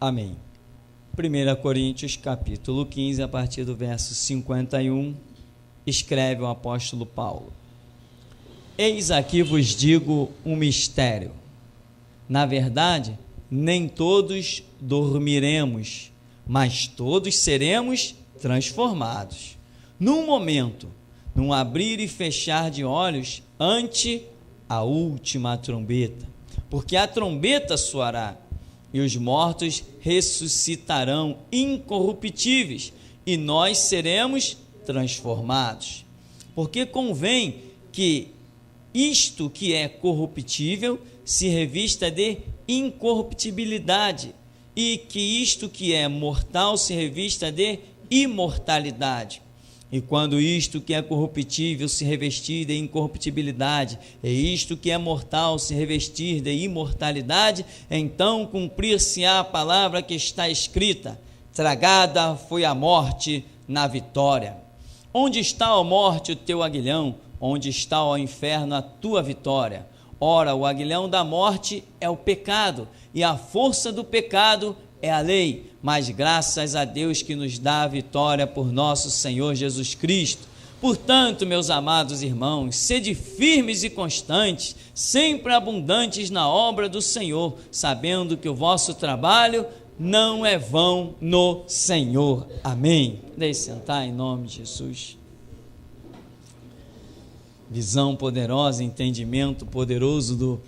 Amém. 1 Coríntios capítulo 15, a partir do verso 51, escreve o apóstolo Paulo: Eis aqui vos digo um mistério. Na verdade, nem todos dormiremos, mas todos seremos transformados. Num momento, num abrir e fechar de olhos, ante a última trombeta. Porque a trombeta soará, e os mortos ressuscitarão incorruptíveis, e nós seremos transformados. Porque convém que isto que é corruptível se revista de incorruptibilidade, e que isto que é mortal se revista de imortalidade. E quando isto que é corruptível se revestir de incorruptibilidade, e isto que é mortal se revestir de imortalidade, então cumprir-se-á a palavra que está escrita: tragada foi a morte na vitória. Onde está, ó morte, o teu aguilhão? Onde está, ó inferno, a tua vitória? Ora, o aguilhão da morte é o pecado, e a força do pecado é a lei, mas graças a Deus que nos dá a vitória por nosso Senhor Jesus Cristo. Portanto, meus amados irmãos, sede firmes e constantes, sempre abundantes na obra do Senhor, sabendo que o vosso trabalho não é vão no Senhor. Amém. Deixe sentar em nome de Jesus. Visão poderosa, entendimento poderoso do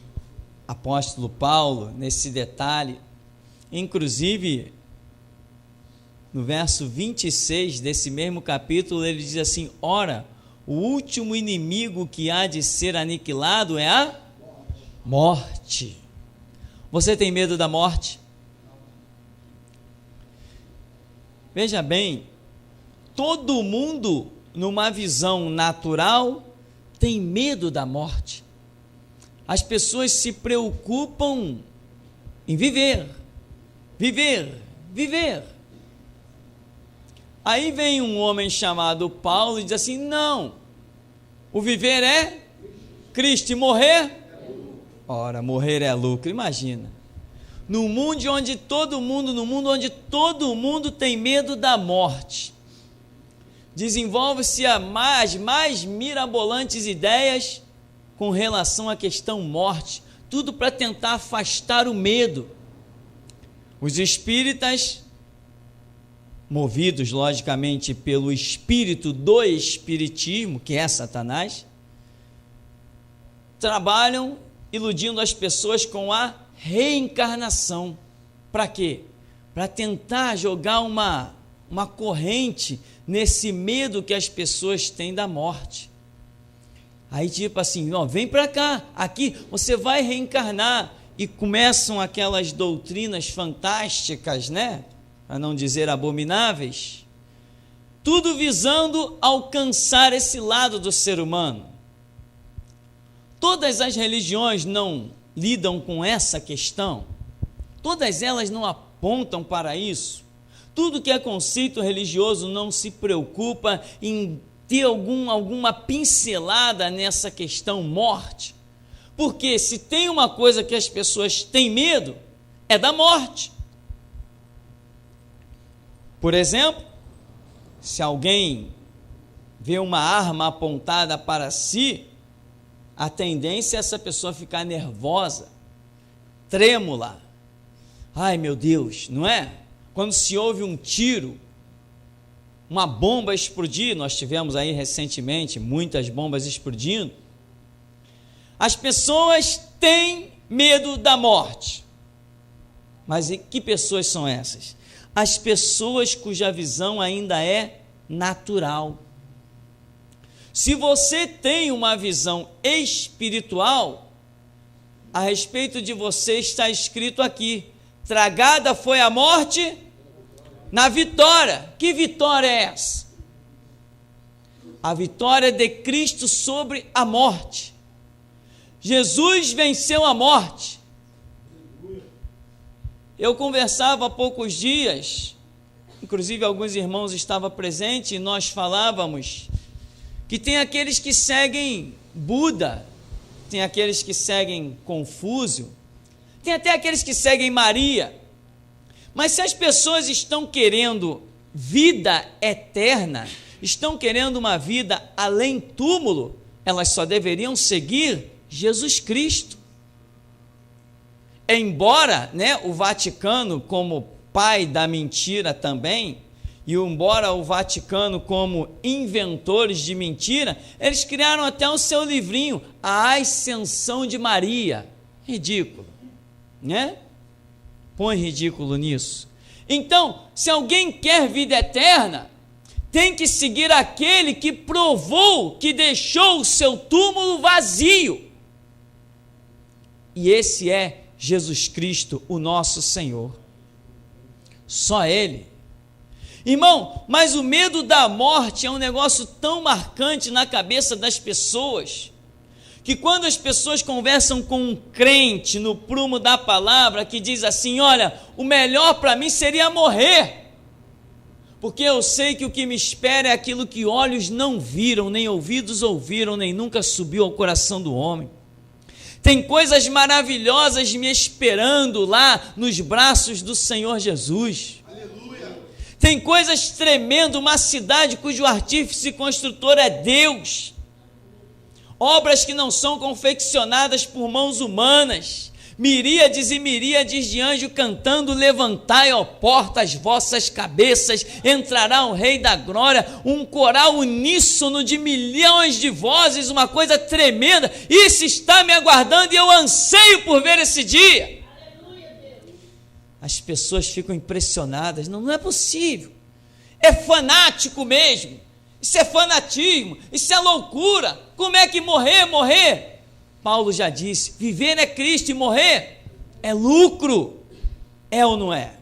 apóstolo Paulo nesse detalhe. Inclusive, no verso 26 desse mesmo capítulo, ele diz assim: ora, o último inimigo que há de ser aniquilado é a morte. Você tem medo da morte? Veja bem, todo mundo, numa visão natural, tem medo da morte. As pessoas se preocupam em viver. Aí vem um homem chamado Paulo e diz assim: não, o viver é Cristo e morrer? Ora, morrer é lucro. Imagina, no mundo onde todo mundo tem medo da morte, desenvolve-se as mais mirabolantes ideias com relação à questão morte, tudo para tentar afastar o medo. Os espíritas, movidos logicamente pelo espírito do espiritismo, que é Satanás, trabalham iludindo as pessoas com a reencarnação. Para quê? Para tentar jogar uma corrente nesse medo que as pessoas têm da morte. Aí tipo assim, ó, vem para cá, aqui você vai reencarnar. E começam aquelas doutrinas fantásticas, né? Para não dizer abomináveis, tudo visando alcançar esse lado do ser humano. Todas as religiões não lidam com essa questão, todas elas não apontam para isso. Tudo que é conceito religioso não se preocupa em ter alguma pincelada nessa questão morte. Porque se tem uma coisa que as pessoas têm medo, é da morte. Por exemplo, se alguém vê uma arma apontada para si, a tendência é essa pessoa ficar nervosa, trêmula. Ai meu Deus, não é? Quando se ouve um tiro, uma bomba explodir, nós tivemos aí recentemente muitas bombas explodindo, as pessoas têm medo da morte. Mas que pessoas são essas? As pessoas cuja visão ainda é natural. Se você tem uma visão espiritual, a respeito de você está escrito aqui: tragada foi a morte na vitória. Que vitória é essa? A vitória de Cristo sobre a morte. Jesus venceu a morte. Eu conversava há poucos dias, inclusive alguns irmãos estavam presentes, e nós falávamos que tem aqueles que seguem Buda, tem aqueles que seguem Confúcio, tem até aqueles que seguem Maria, Mas se as pessoas estão querendo vida eterna, estão querendo uma vida além túmulo, elas só deveriam seguir Jesus Cristo. Embora, o Vaticano, como pai da mentira também, e embora o Vaticano como inventores de mentira, eles criaram até o seu livrinho, A Ascensão de Maria. Ridículo, Põe ridículo nisso. Então, se alguém quer vida eterna, tem que seguir aquele que provou que deixou o seu túmulo vazio. E esse é Jesus Cristo, o nosso Senhor. Só Ele. Irmão, mas o medo da morte é um negócio tão marcante na cabeça das pessoas, que quando as pessoas conversam com um crente no prumo da palavra, que diz assim: olha, o melhor para mim seria morrer, porque eu sei que o que me espera é aquilo que olhos não viram, nem ouvidos ouviram, nem nunca subiu ao coração do homem. Tem coisas maravilhosas me esperando lá nos braços do Senhor Jesus. Aleluia. Tem coisas tremendas, uma cidade cujo artífice e construtor é Deus. Obras que não são confeccionadas por mãos humanas, miríades e miríades de anjos cantando: levantai, ó porta, as vossas cabeças, entrará o Rei da Glória, um coral uníssono de milhões de vozes, uma coisa tremenda. Isso está me aguardando e eu anseio por ver esse dia. As pessoas ficam impressionadas: não é possível, é fanático mesmo, isso é fanatismo, isso é loucura, como é que morrer? Paulo já disse: viver é Cristo e morrer é lucro. É ou não é?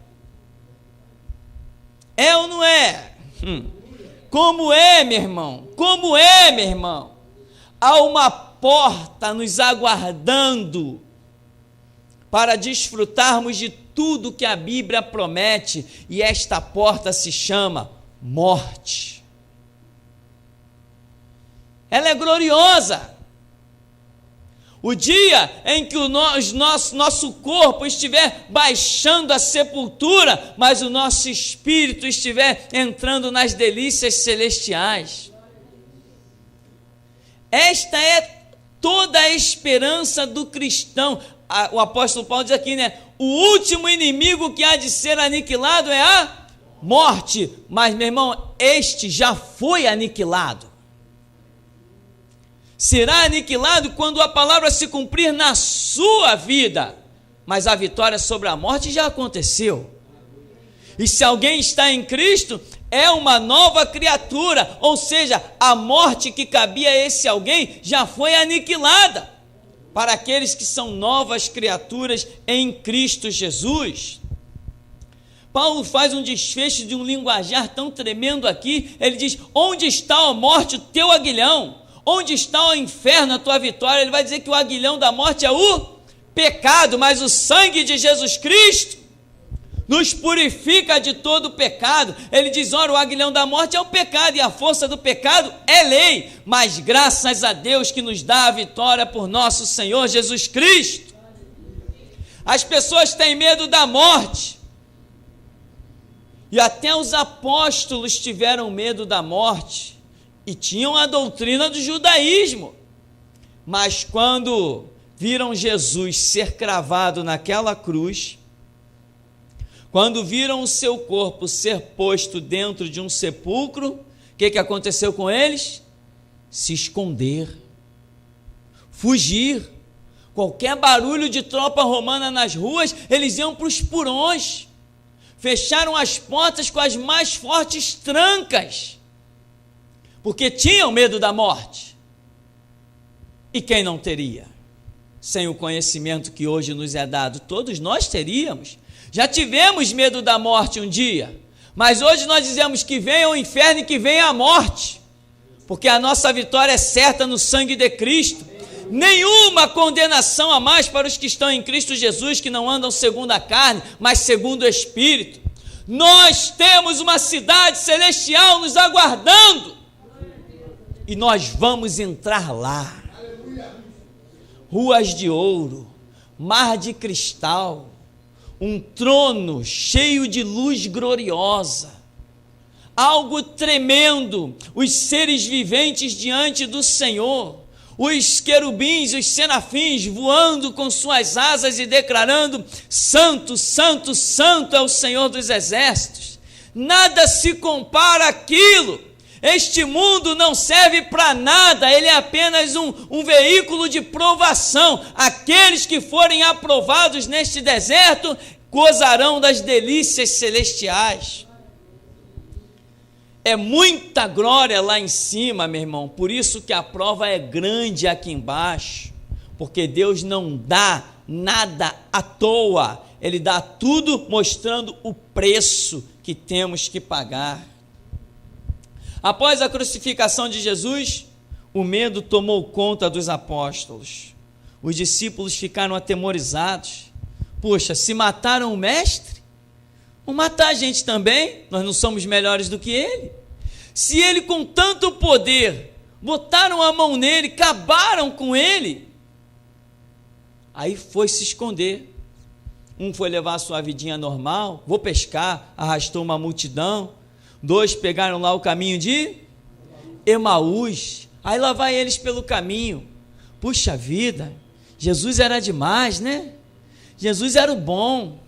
É ou não é? Como é, meu irmão? Como é, meu irmão? Há uma porta nos aguardando para desfrutarmos de tudo que a Bíblia promete, e esta porta se chama morte. Ela é gloriosa. O dia em que o nosso corpo estiver baixando a sepultura, mas o nosso espírito estiver entrando nas delícias celestiais. Esta é toda a esperança do cristão. O apóstolo Paulo diz aqui, o último inimigo que há de ser aniquilado é a morte. Mas, meu irmão, este já foi aniquilado. Será aniquilado quando a palavra se cumprir na sua vida, mas a vitória sobre a morte já aconteceu. E se alguém está em Cristo, é uma nova criatura, ou seja, a morte que cabia a esse alguém já foi aniquilada, para aqueles que são novas criaturas em Cristo Jesus. Paulo faz um desfecho de um linguajar tão tremendo aqui. Ele diz: onde está, ó morte, o teu aguilhão? Onde está o inferno, a tua vitória? Ele vai dizer que o aguilhão da morte é o pecado, mas o sangue de Jesus Cristo nos purifica de todo o pecado. Ele diz: ora, o aguilhão da morte é o pecado, e a força do pecado é lei, mas graças a Deus que nos dá a vitória por nosso Senhor Jesus Cristo. As pessoas têm medo da morte, e até os apóstolos tiveram medo da morte, e tinham a doutrina do judaísmo, mas quando viram Jesus ser cravado naquela cruz, quando viram o seu corpo ser posto dentro de um sepulcro, o que aconteceu com eles? Se esconder, fugir. Qualquer barulho de tropa romana nas ruas, eles iam para os porões, fecharam as portas com as mais fortes trancas, porque tinham medo da morte. E quem não teria? Sem o conhecimento que hoje nos é dado, todos nós teríamos. Já tivemos medo da morte um dia, mas hoje nós dizemos que venha o inferno e que venha a morte, porque a nossa vitória é certa no sangue de Cristo. Nenhuma condenação a mais para os que estão em Cristo Jesus, que não andam segundo a carne, mas segundo o Espírito. Nós temos uma cidade celestial nos aguardando, e nós vamos entrar lá. Ruas de ouro, mar de cristal, um trono cheio de luz gloriosa, algo tremendo, os seres viventes diante do Senhor, os querubins, os serafins voando com suas asas e declarando: Santo, Santo, Santo é o Senhor dos exércitos. Nada se compara àquilo. Este mundo não serve para nada, ele é apenas um veículo de provação. Aqueles que forem aprovados neste deserto gozarão das delícias celestiais. É muita glória lá em cima, meu irmão, por isso que a prova é grande aqui embaixo, porque Deus não dá nada à toa, Ele dá tudo mostrando o preço que temos que pagar. Após a crucificação de Jesus, o medo tomou conta dos apóstolos. Os discípulos ficaram atemorizados. Poxa, se mataram o mestre, vão matar a gente também? Nós não somos melhores do que ele? Se ele com tanto poder, botaram a mão nele, acabaram com ele, aí foi se esconder. Um foi levar a sua vidinha normal, vou pescar, arrastou uma multidão. 2 pegaram lá o caminho de Emaús, aí lá vai eles pelo caminho. Puxa vida, Jesus era demais, né? Jesus era o bom.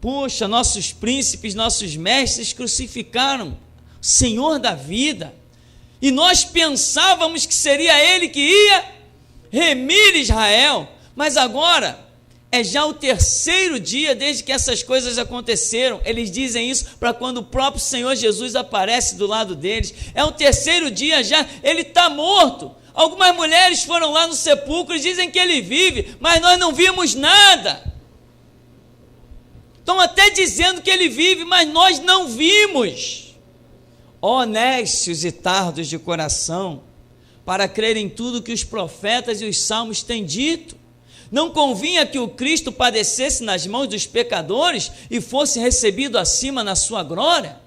Puxa, nossos príncipes, nossos mestres crucificaram o Senhor da vida, e nós pensávamos que seria Ele que ia remir Israel, mas agora é já o 3º dia desde que essas coisas aconteceram. Eles dizem isso para quando o próprio Senhor Jesus aparece do lado deles. É o 3º dia já, ele está morto. Algumas mulheres foram lá no sepulcro e dizem que ele vive, mas nós não vimos nada. Estão até dizendo que ele vive, mas nós não vimos. Ó nécios e tardos de coração, para crer em tudo que os profetas e os salmos têm dito. Não convinha que o Cristo padecesse nas mãos dos pecadores e fosse recebido acima na sua glória?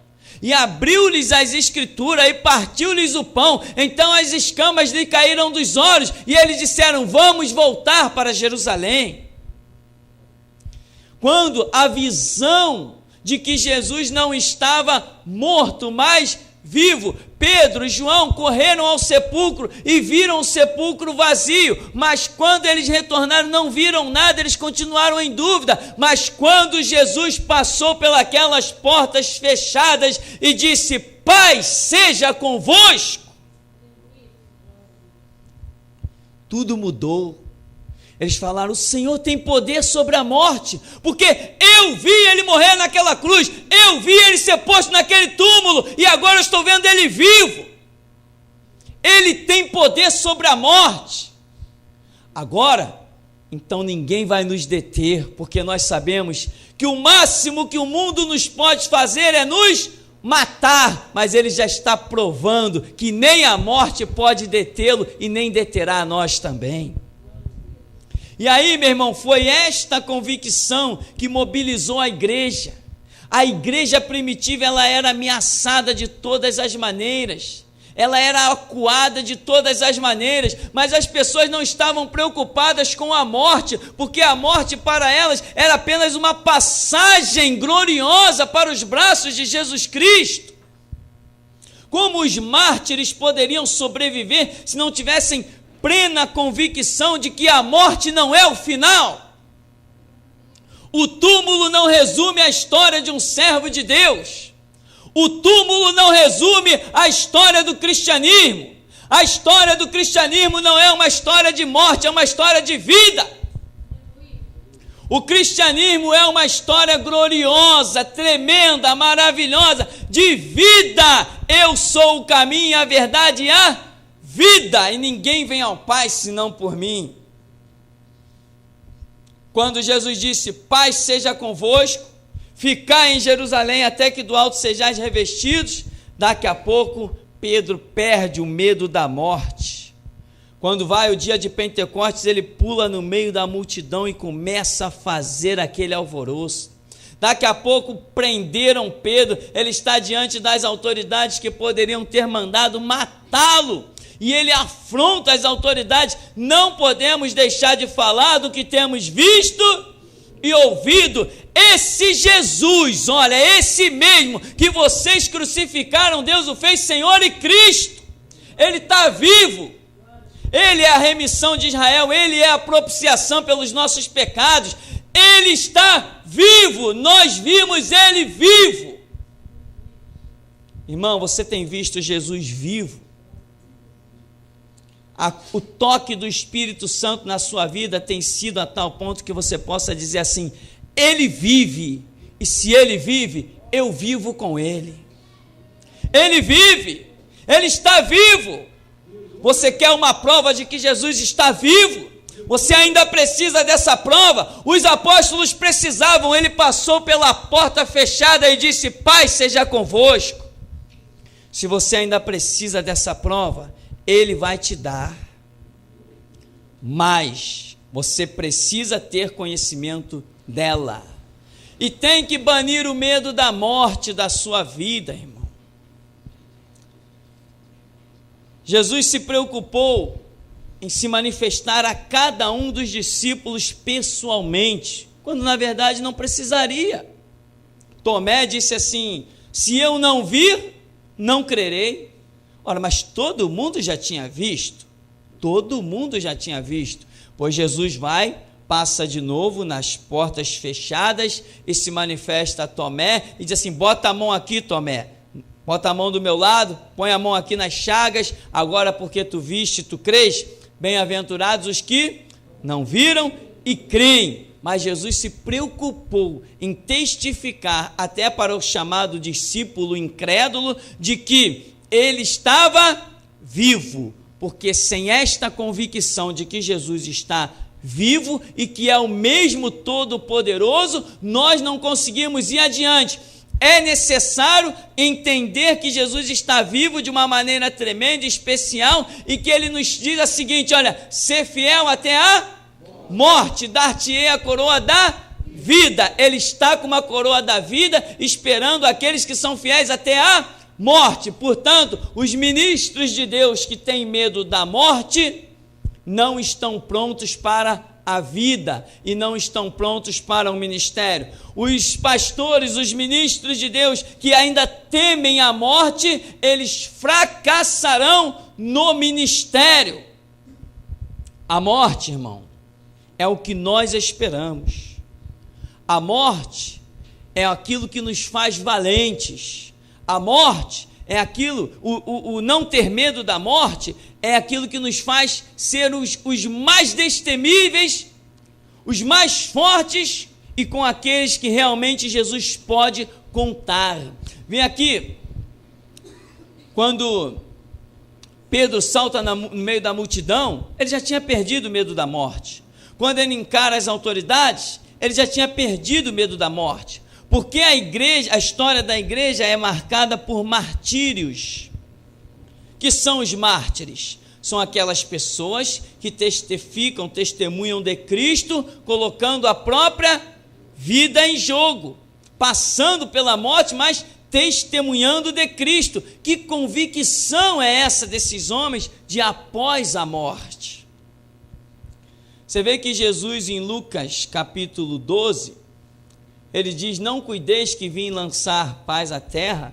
E abriu-lhes as escrituras e partiu-lhes o pão. Então as escamas lhe caíram dos olhos e eles disseram: vamos voltar para Jerusalém. Quando a visão de que Jesus não estava morto, mas vivo, Pedro e João correram ao sepulcro e viram o sepulcro vazio, mas quando eles retornaram não viram nada, eles continuaram em dúvida. Mas quando Jesus passou pelas portas fechadas e disse: paz seja convosco, tudo mudou. Eles falaram: o Senhor tem poder sobre a morte, porque eu vi ele morrer naquela cruz, eu vi ele ser posto naquele túmulo, e agora eu estou vendo ele vivo. Ele tem poder sobre a morte. Agora, então ninguém vai nos deter, porque nós sabemos que o máximo que o mundo nos pode fazer é nos matar, mas ele já está provando que nem a morte pode detê-lo e nem deterá a nós também. E aí, meu irmão, foi esta convicção que mobilizou a igreja. A igreja primitiva, ela era ameaçada de todas as maneiras, ela era acuada de todas as maneiras, mas as pessoas não estavam preocupadas com a morte, porque a morte para elas era apenas uma passagem gloriosa para os braços de Jesus Cristo. Como os mártires poderiam sobreviver se não tivessem plena convicção de que a morte não é o final? O túmulo não resume a história de um servo de Deus. O túmulo não resume a história do cristianismo. A história do cristianismo não é uma história de morte, é uma história de vida. O cristianismo é uma história gloriosa, tremenda, maravilhosa, de vida. Eu sou o caminho, a verdade e a vida, e ninguém vem ao Pai senão por mim. Quando Jesus disse: paz seja convosco, ficai em Jerusalém até que do alto sejais revestidos, daqui a pouco Pedro perde o medo da morte. Quando vai o dia de Pentecostes, ele pula no meio da multidão e começa a fazer aquele alvoroço. Daqui a pouco prenderam Pedro, ele está diante das autoridades que poderiam ter mandado matá-lo, e ele afronta as autoridades: não podemos deixar de falar do que temos visto e ouvido, esse Jesus, olha, esse mesmo que vocês crucificaram, Deus o fez Senhor e Cristo. Ele está vivo. Ele é a remissão de Israel, Ele é a propiciação pelos nossos pecados. Ele está vivo, nós vimos Ele vivo. Irmão, você tem visto Jesus vivo? O toque do Espírito Santo na sua vida tem sido a tal ponto que você possa dizer assim: Ele vive, e se Ele vive, eu vivo com Ele. Ele vive, Ele está vivo. Você quer uma prova de que Jesus está vivo? Você ainda precisa dessa prova? Os apóstolos precisavam. Ele passou pela porta fechada e disse: Pai, seja convosco. Se você ainda precisa dessa prova, Ele vai te dar. Mas você precisa ter conhecimento dela. E tem que banir o medo da morte da sua vida, irmão. Jesus se preocupou em se manifestar a cada um dos discípulos pessoalmente, quando na verdade não precisaria. Tomé disse assim: se eu não vir, não crerei. Ora, mas todo mundo já tinha visto, pois Jesus vai, passa de novo nas portas fechadas e se manifesta a Tomé e diz assim: bota a mão aqui, Tomé, bota a mão do meu lado, põe a mão aqui nas chagas, agora porque tu viste, tu crês? Bem-aventurados os que não viram e creem. Mas Jesus se preocupou em testificar até para o chamado discípulo incrédulo de que ele estava vivo, porque sem esta convicção de que Jesus está vivo e que é o mesmo Todo-Poderoso, nós não conseguimos ir adiante. É necessário entender que Jesus está vivo de uma maneira tremenda, especial, e que Ele nos diz a seguinte: olha, ser fiel até a morte, dar-te-ei a coroa da vida. Ele está com uma coroa da vida, esperando aqueles que são fiéis até a morte. Portanto, os ministros de Deus que têm medo da morte não estão prontos para a vida e não estão prontos para o ministério. Os pastores, os ministros de Deus que ainda temem a morte, eles fracassarão no ministério. A morte, irmão, é o que nós esperamos. A morte é aquilo que nos faz valentes. A morte é aquilo, o não ter medo da morte é aquilo que nos faz ser os mais destemíveis, os mais fortes e com aqueles que realmente Jesus pode contar. Vem aqui, quando Pedro salta no meio da multidão, ele já tinha perdido o medo da morte. Quando ele encara as autoridades, ele já tinha perdido o medo da morte. Porque a história da igreja é marcada por martírios. Que são os mártires? São aquelas pessoas que testemunham de Cristo, colocando a própria vida em jogo, passando pela morte, mas testemunhando de Cristo. Que convicção é essa desses homens de após a morte? Você vê que Jesus, em Lucas capítulo 12, ele diz: não cuideis que vim lançar paz à terra,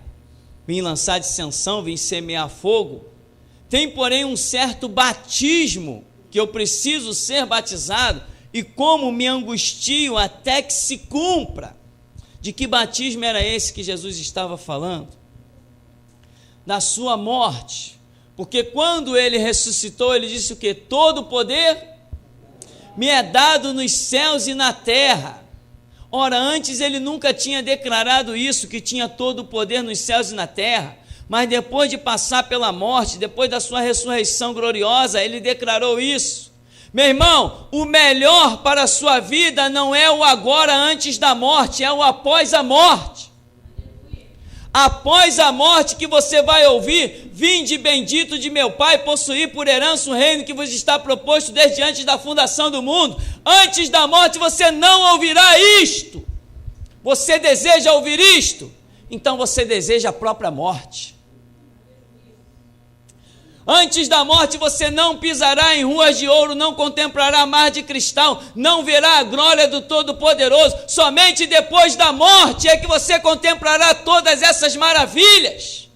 vim lançar dissensão, vim semear fogo. Tem, porém, um certo batismo que eu preciso ser batizado, e como me angustio até que se cumpra. De que batismo era esse que Jesus estava falando? Da sua morte. Porque quando ele ressuscitou, ele disse o quê? Todo o poder me é dado nos céus e na terra. Ora, antes ele nunca tinha declarado isso, que tinha todo o poder nos céus e na terra. Mas depois de passar pela morte, depois da sua ressurreição gloriosa, ele declarou isso. Meu irmão, o melhor para a sua vida não é o agora antes da morte, é o após a morte. Após a morte que você vai ouvir: vinde bendito de meu Pai, possuir por herança o reino que vos está proposto desde antes da fundação do mundo. Antes da morte você não ouvirá isto. Você deseja ouvir isto? Então você deseja a própria morte. Antes da morte você não pisará em ruas de ouro, não contemplará mar de cristal, não verá a glória do Todo-Poderoso. Somente depois da morte é que você contemplará todas essas maravilhas.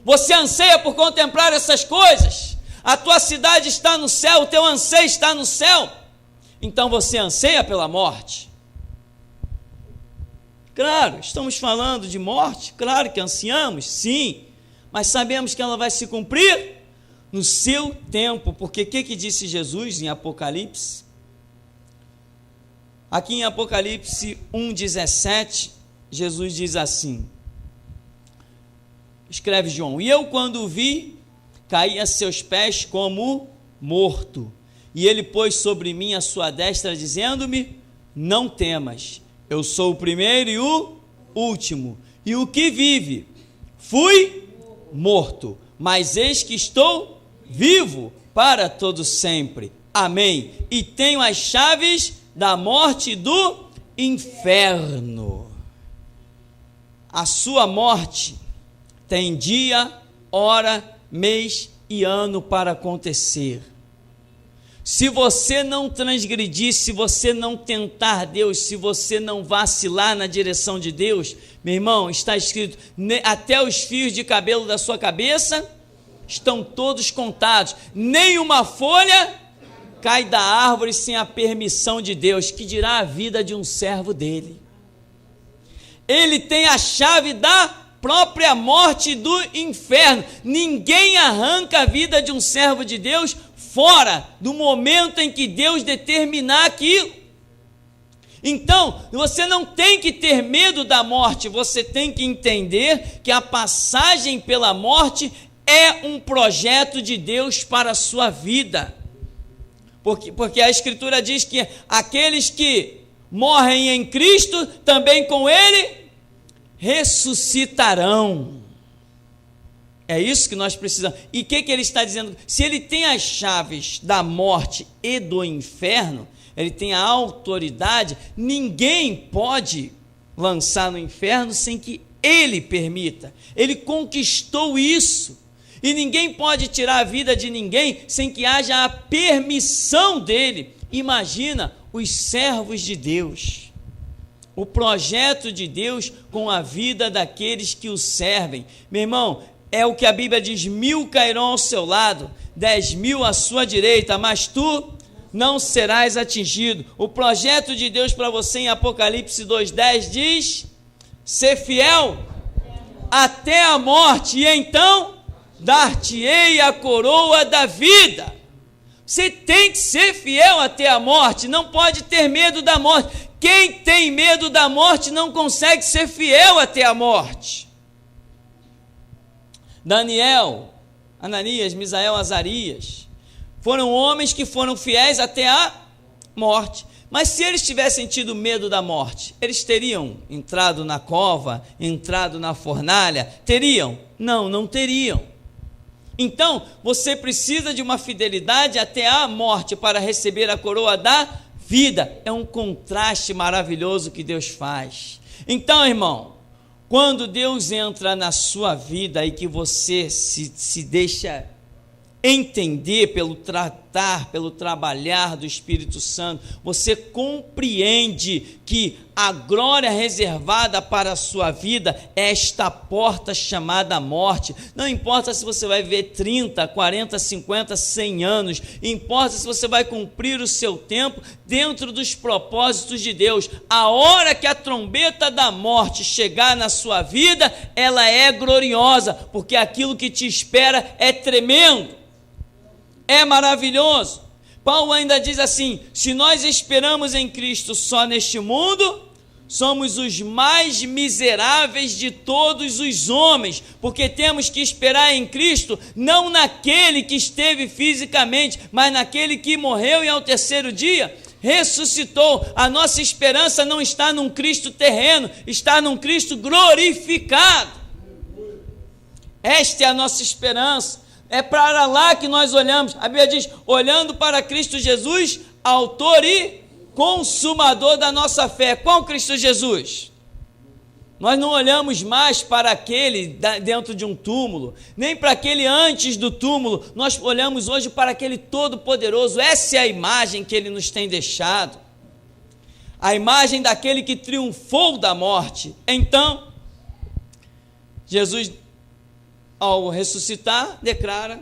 Você anseia por contemplar essas coisas? A tua cidade está no céu, o teu anseio está no céu. Então você anseia pela morte? Claro, estamos falando de morte, claro que ansiamos, sim, mas sabemos que ela vai se cumprir no seu tempo, porque o que disse Jesus em Apocalipse? Aqui em Apocalipse 1,17, Jesus diz assim, escreve João, e eu quando o vi, caí a seus pés como morto, e ele pôs sobre mim a sua destra, dizendo-me, não temas, eu sou o primeiro e o último, e o que vive, fui morto, mas eis que estou vivo para todo sempre, amém, e tenho as chaves da morte e do inferno. A sua morte tem dia, hora, mês e ano para acontecer. Se você não transgredir, se você não tentar Deus, se você não vacilar na direção de Deus, meu irmão, está escrito, até os fios de cabelo da sua cabeça estão todos contados, nenhuma folha cai da árvore sem a permissão de Deus, que dirá a vida de um servo dele. Ele tem a chave da própria morte do inferno. Ninguém arranca a vida de um servo de Deus fora do momento em que Deus determinar aquilo. Então, você não tem que ter medo da morte, você tem que entender que a passagem pela morte é um projeto de Deus para a sua vida. Porque a Escritura diz que aqueles que morrem em Cristo, também com Ele ressuscitarão. É isso que nós precisamos. E o que ele está dizendo? Se ele tem as chaves da morte e do inferno, ele tem a autoridade, ninguém pode lançar no inferno sem que ele permita. Ele conquistou isso. E ninguém pode tirar a vida de ninguém sem que haja a permissão dele. Imagina os servos de Deus, o projeto de Deus com a vida daqueles que o servem. Meu irmão, é o que a Bíblia diz, 1000 cairão ao seu lado, 10.000 à sua direita, mas tu não serás atingido. O projeto de Deus para você em Apocalipse 2,10 diz, ser fiel até a morte, e então dar-te-ei a coroa da vida. Você tem que ser fiel até a morte, não pode ter medo da morte. Quem tem medo da morte não consegue ser fiel até a morte. Daniel, Ananias, Misael, Azarias foram homens que foram fiéis até a morte. Mas se eles tivessem tido medo da morte, eles teriam entrado na cova, entrado na fornalha? Teriam? Não, não teriam. Então, você precisa de uma fidelidade até a morte para receber a coroa da vida. É um contraste maravilhoso que Deus faz. Então, irmão, quando Deus entra na sua vida e que você se deixa entender pelo tratar, pelo trabalhar do Espírito Santo, você compreende que a glória reservada para a sua vida é esta porta chamada morte. Não importa se você vai viver 30, 40, 50, 100 anos, importa se você vai cumprir o seu tempo dentro dos propósitos de Deus. A hora que a trombeta da morte chegar na sua vida, ela é gloriosa, porque aquilo que te espera é tremendo. É maravilhoso. Paulo ainda diz assim, se nós esperamos em Cristo só neste mundo, somos os mais miseráveis de todos os homens, porque temos que esperar em Cristo, não naquele que esteve fisicamente, mas naquele que morreu e ao terceiro dia ressuscitou. A nossa esperança não está num Cristo terreno, está num Cristo glorificado. Esta é a nossa esperança. É para lá que nós olhamos. A Bíblia diz, olhando para Cristo Jesus, autor e consumador da nossa fé. Qual Cristo Jesus? Nós não olhamos mais para aquele dentro de um túmulo, nem para aquele antes do túmulo, nós olhamos hoje para aquele Todo-Poderoso. Essa é a imagem que ele nos tem deixado, a imagem daquele que triunfou da morte. Então, Jesus, ao ressuscitar, declara: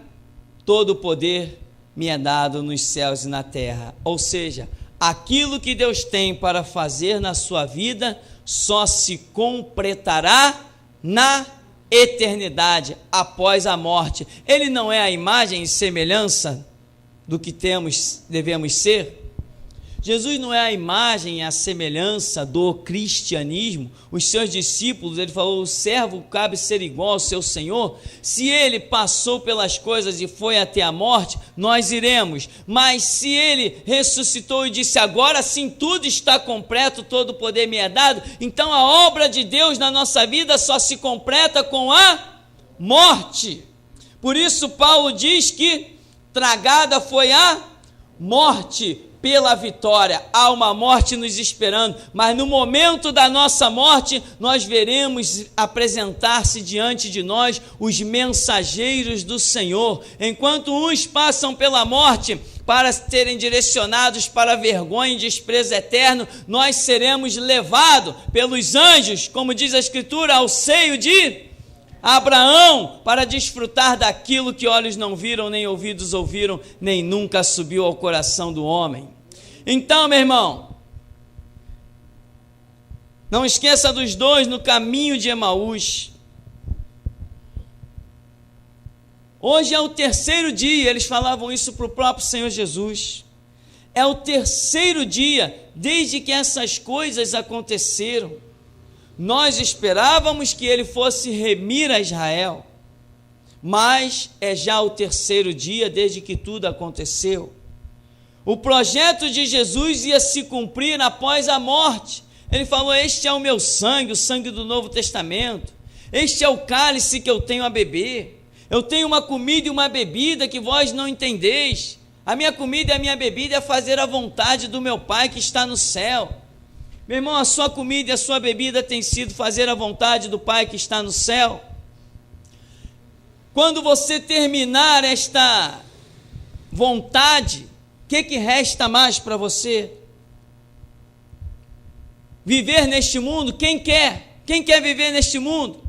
todo o poder me é dado nos céus e na terra. Ou seja, aquilo que Deus tem para fazer na sua vida só se completará na eternidade, após a morte. Ele não é a imagem e semelhança do que devemos ser? Jesus não é a imagem e a semelhança do cristianismo? Os seus discípulos, ele falou: o servo cabe ser igual ao seu senhor. Se ele passou pelas coisas e foi até a morte, nós iremos. Mas se ele ressuscitou e disse: agora sim tudo está completo, todo o poder me é dado, então a obra de Deus na nossa vida só se completa com a morte. Por isso Paulo diz que tragada foi a morte pela vitória. Há uma morte nos esperando, mas no momento da nossa morte, nós veremos apresentar-se diante de nós os mensageiros do Senhor. Enquanto uns passam pela morte para serem direcionados para a vergonha e desprezo eterno, nós seremos levados pelos anjos, como diz a Escritura, ao seio de Abraão, para desfrutar daquilo que olhos não viram, nem ouvidos ouviram, nem nunca subiu ao coração do homem. Então, meu irmão, não esqueça dos dois no caminho de Emaús. Hoje é o terceiro dia, eles falavam isso para o próprio Senhor Jesus. É o terceiro dia desde que essas coisas aconteceram. Nós esperávamos que ele fosse remir a Israel, mas é já o terceiro dia desde que tudo aconteceu. O projeto de Jesus ia se cumprir após a morte. Ele falou: este é o meu sangue, o sangue do Novo Testamento. Este é o cálice que eu tenho a beber. Eu tenho uma comida e uma bebida que vós não entendeis. A minha comida e a minha bebida é fazer a vontade do meu Pai que está no céu. Meu irmão, a sua comida e a sua bebida tem sido fazer a vontade do Pai que está no céu. Quando você terminar esta vontade, o que resta mais para você? Viver neste mundo? Quem quer? Quem quer viver neste mundo?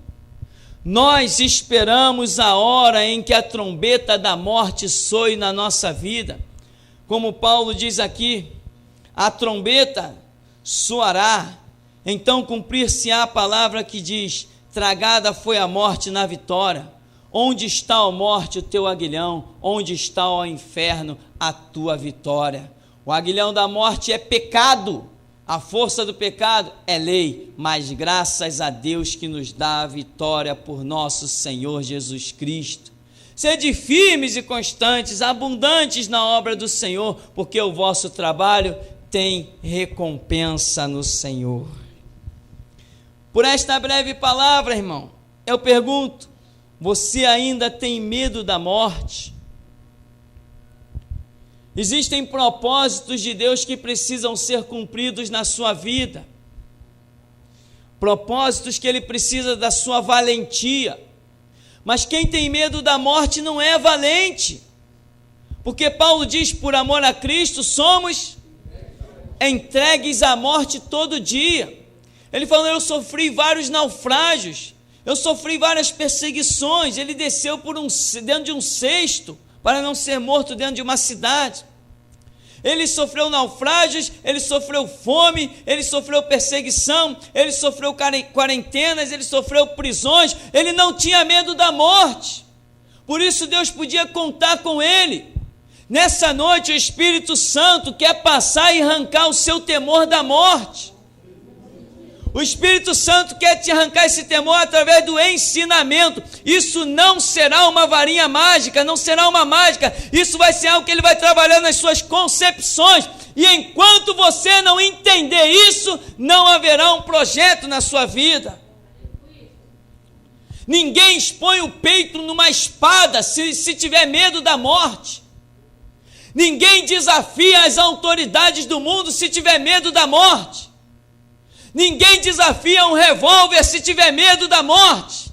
Nós esperamos a hora em que a trombeta da morte soe na nossa vida. Como Paulo diz aqui, a trombeta soará, então cumprir-se-á a palavra que diz: tragada foi a morte na vitória. Onde está, ó morte, o teu aguilhão? Onde está, ó inferno, a tua vitória? O aguilhão da morte é pecado, a força do pecado é lei, mas graças a Deus que nos dá a vitória por nosso Senhor Jesus Cristo. Sede firmes e constantes, abundantes na obra do Senhor, porque o vosso trabalho tem recompensa no Senhor. Por esta breve palavra, irmão, eu pergunto: você ainda tem medo da morte? Existem propósitos de Deus que precisam ser cumpridos na sua vida, propósitos que Ele precisa da sua valentia, mas quem tem medo da morte não é valente, porque Paulo diz: por amor a Cristo somos entregues à morte todo dia. Ele falou: eu sofri vários naufrágios, eu sofri várias perseguições. Ele desceu dentro de um cesto para não ser morto dentro de uma cidade. Ele sofreu naufrágios, ele sofreu fome, ele sofreu perseguição, ele sofreu quarentenas, ele sofreu prisões. Ele não tinha medo da morte, por isso Deus podia contar com ele. Nessa noite o Espírito Santo quer passar e arrancar o seu temor da morte. O Espírito Santo quer te arrancar esse temor através do ensinamento. Isso não será uma varinha mágica, não será uma mágica. Isso vai ser algo que Ele vai trabalhar nas suas concepções. E enquanto você não entender isso, não haverá um projeto na sua vida. Ninguém expõe o peito numa espada se tiver medo da morte. Ninguém desafia as autoridades do mundo se tiver medo da morte. Ninguém desafia um revólver se tiver medo da morte.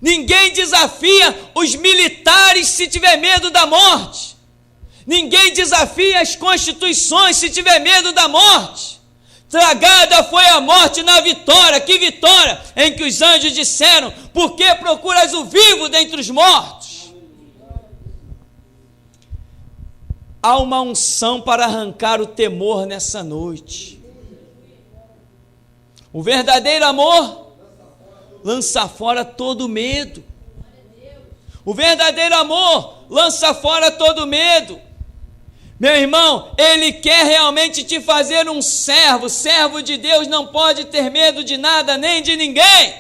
Ninguém desafia os militares se tiver medo da morte. Ninguém desafia as constituições se tiver medo da morte. Tragada foi a morte na vitória. Que vitória? Em que os anjos disseram: por que procuras o vivo dentre os mortos? Há uma unção para arrancar o temor nessa noite. O verdadeiro amor lança fora todo medo. O verdadeiro amor lança fora todo medo. Meu irmão, Ele quer realmente te fazer um servo. Servo de Deus não pode ter medo de nada nem de ninguém.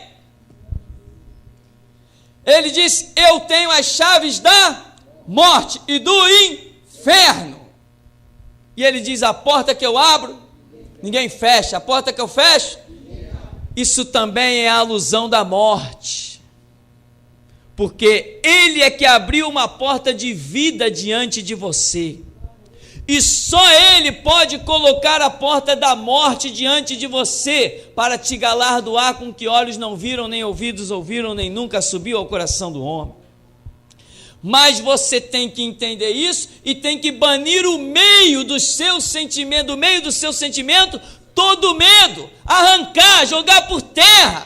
Ele diz: eu tenho as chaves da morte e do inferno. E Ele diz: a porta que eu abro, ninguém fecha. A porta que eu fecho, isso também é a alusão da morte. Porque Ele é que abriu uma porta de vida diante de você. E só Ele pode colocar a porta da morte diante de você, para te galardoar com que olhos não viram, nem ouvidos ouviram, nem nunca subiu ao coração do homem. Mas você tem que entender isso e tem que banir o meio do seu sentimento, todo medo, arrancar, jogar por terra.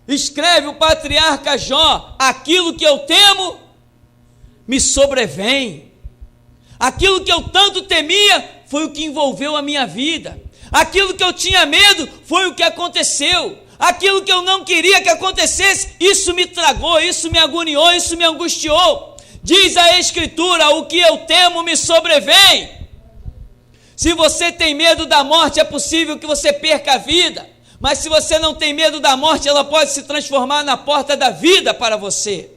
Escreve o patriarca Jó: aquilo que eu temo me sobrevém. Aquilo que eu tanto temia foi o que envolveu a minha vida. Aquilo que eu tinha medo foi o que aconteceu. Aquilo que eu não queria que acontecesse, isso me tragou, isso me agoniou, isso me angustiou. Diz a Escritura: o que eu temo me sobrevém. Se você tem medo da morte, é possível que você perca a vida. Mas se você não tem medo da morte, ela pode se transformar na porta da vida para você.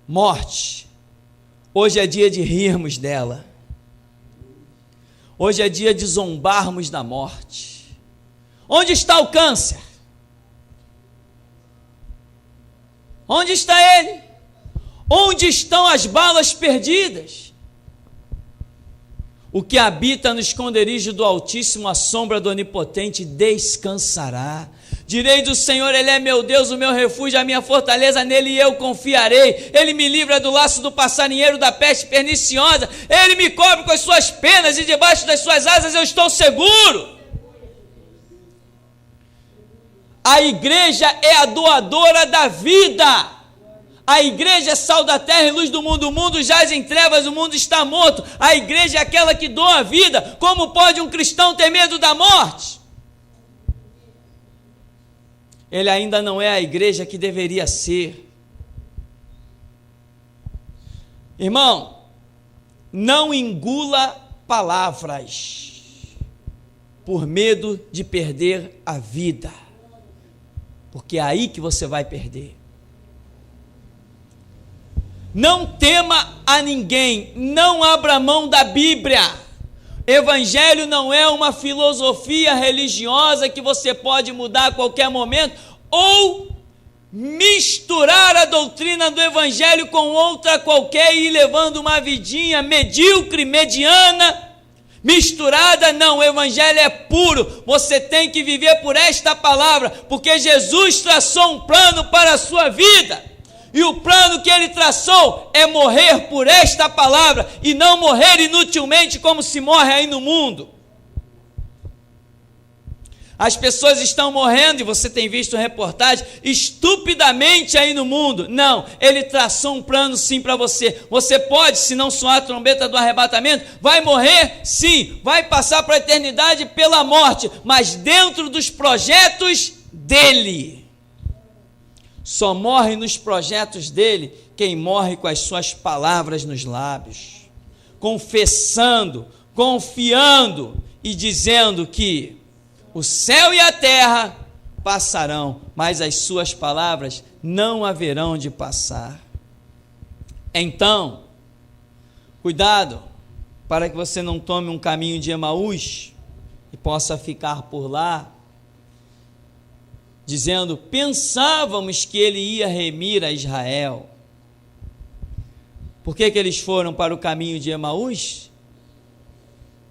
Morte, hoje é dia de rirmos dela. Hoje é dia de zombarmos da morte. Onde está o câncer? Onde está ele? Onde estão as balas perdidas? O que habita no esconderijo do Altíssimo, à sombra do Onipotente, descansará. Direi do Senhor: Ele é meu Deus, o meu refúgio, a minha fortaleza, nele eu confiarei. Ele me livra do laço do passarinheiro, da peste perniciosa. Ele me cobre com as suas penas e debaixo das suas asas eu estou seguro. A igreja é a doadora da vida. A igreja é sal da terra e luz do mundo. O mundo jaz em trevas, o mundo está morto. A igreja é aquela que doa a vida. Como pode um cristão ter medo da morte? Ele ainda não é a igreja que deveria ser. Irmão, não engula palavras por medo de perder a vida, porque é aí que você vai perder. Não tema a ninguém, não abra mão da Bíblia. Evangelho não é uma filosofia religiosa que você pode mudar a qualquer momento ou misturar a doutrina do Evangelho com outra qualquer e ir levando uma vidinha medíocre, mediana, misturada. Não, o Evangelho é puro. Você tem que viver por esta palavra, porque Jesus traçou um plano para a sua vida. E o plano que Ele traçou é morrer por esta palavra e não morrer inutilmente como se morre aí no mundo. As pessoas estão morrendo, e você tem visto reportagens, estupidamente aí no mundo. Não, Ele traçou um plano sim para você. Você pode, se não soar a trombeta do arrebatamento, vai morrer sim, vai passar para a eternidade pela morte, mas dentro dos projetos dEle. Só morre nos projetos dEle quem morre com as suas palavras nos lábios, confessando, confiando e dizendo que o céu e a terra passarão, mas as suas palavras não haverão de passar. Então, cuidado para que você não tome um caminho de Emaús e possa ficar por lá, dizendo: pensávamos que ele ia remir a Israel. Por que eles foram para o caminho de Emaús?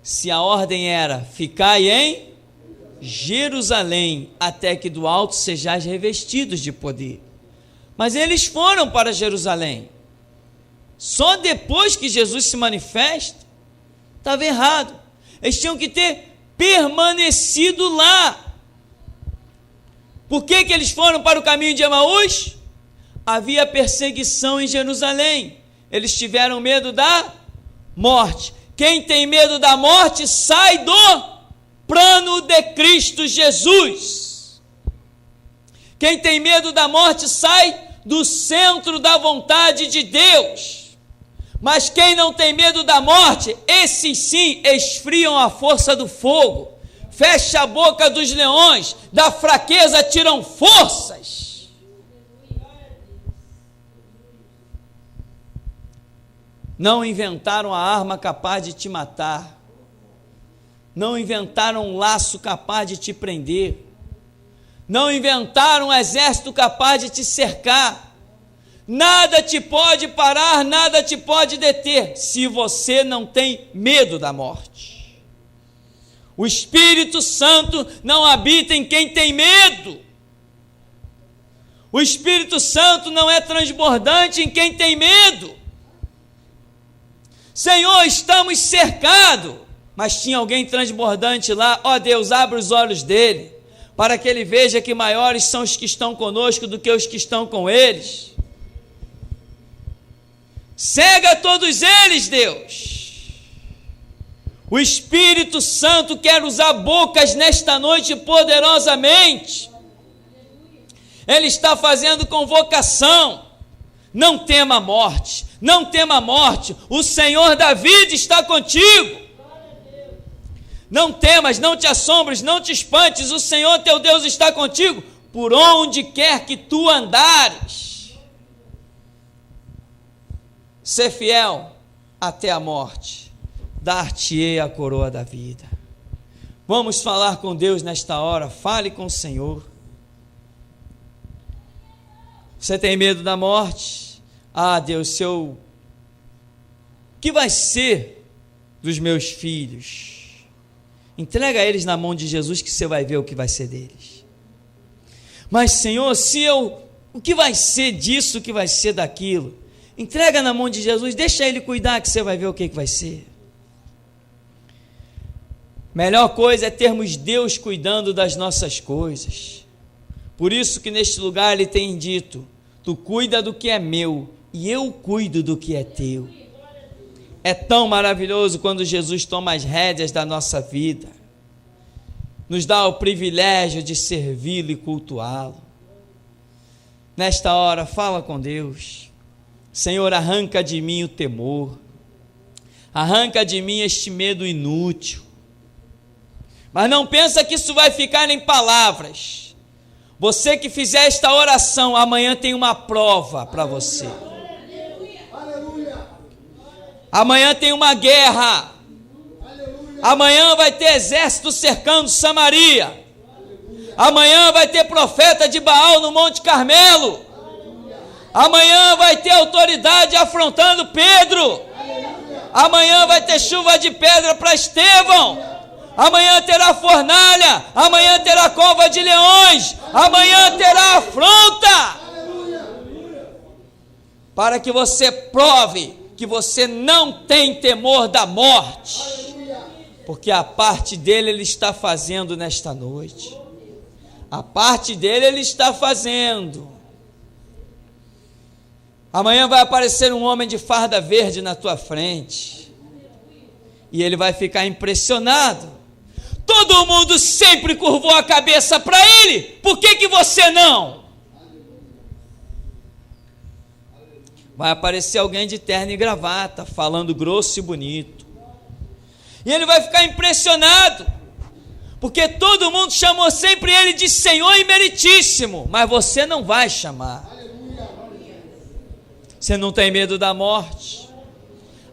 se a ordem era: ficai em Jerusalém, até que do alto sejais revestidos de poder. Mas eles foram para Jerusalém. Só depois que Jesus se manifesta, estava errado. Eles tinham que ter permanecido lá. Por que eles foram para o caminho de Emaús? Havia perseguição em Jerusalém. Eles tiveram medo da morte. Quem tem medo da morte sai do plano de Cristo Jesus. Quem tem medo da morte sai do centro da vontade de Deus. Mas quem não tem medo da morte, esses sim esfriam a força do fogo, fecha a boca dos leões, da fraqueza tiram forças. Não inventaram a arma capaz de te matar, não inventaram um laço capaz de te prender, não inventaram um exército capaz de te cercar. Nada te pode parar, nada te pode deter, se você não tem medo da morte. O Espírito Santo não habita em quem tem medo. O Espírito Santo não é transbordante em quem tem medo. Senhor, estamos cercados. Mas tinha alguém transbordante lá. Ó Deus, abre os olhos dele, para que ele veja que maiores são os que estão conosco do que os que estão com eles. Cega todos eles, Deus. O Espírito Santo quer usar bocas nesta noite poderosamente. Ele está fazendo convocação. Não tema a morte, não tema a morte. O Senhor da vida está contigo. Não temas, não te assombres, não te espantes, o Senhor teu Deus está contigo, por onde quer que tu andares. Ser fiel até a morte, dar-te-ei a coroa da vida. Vamos falar com Deus nesta hora, fale com o Senhor. Você tem medo da morte? Ah, Deus, o que vai ser dos meus filhos? Entrega eles na mão de Jesus, que você vai ver o que vai ser deles. Mas, Senhor, o que vai ser disso, o que vai ser daquilo? Entrega na mão de Jesus, deixa ele cuidar, que você vai ver o que vai ser. Melhor coisa é termos Deus cuidando das nossas coisas. Por isso que neste lugar ele tem dito: tu cuida do que é meu, e eu cuido do que é teu. É tão maravilhoso quando Jesus toma as rédeas da nossa vida, nos dá o privilégio de servi-lo e cultuá-lo. Nesta hora, fala com Deus. Senhor, arranca de mim o temor, arranca de mim este medo inútil. Mas não pensa que isso vai ficar em palavras. Você que fizer esta oração, amanhã tem uma prova para você. Amanhã tem uma guerra. Amanhã vai ter exército cercando Samaria. Amanhã vai ter profeta de Baal no Monte Carmelo. Amanhã vai ter autoridade afrontando Pedro. Amanhã vai ter chuva de pedra para Estevão. Amanhã terá fornalha. Amanhã terá cova de leões. Amanhã terá afronta. Para que você prove que você não tem temor da morte, porque a parte dele ele está fazendo nesta noite. A parte dele ele está fazendo. Amanhã vai aparecer um homem de farda verde na tua frente, e ele vai ficar impressionado. Todo mundo sempre curvou a cabeça para ele, por que você não? Vai aparecer alguém de terno e gravata, falando grosso e bonito. E ele vai ficar impressionado, porque todo mundo chamou sempre ele de Senhor e Meritíssimo, mas você não vai chamar. Você não tem medo da morte.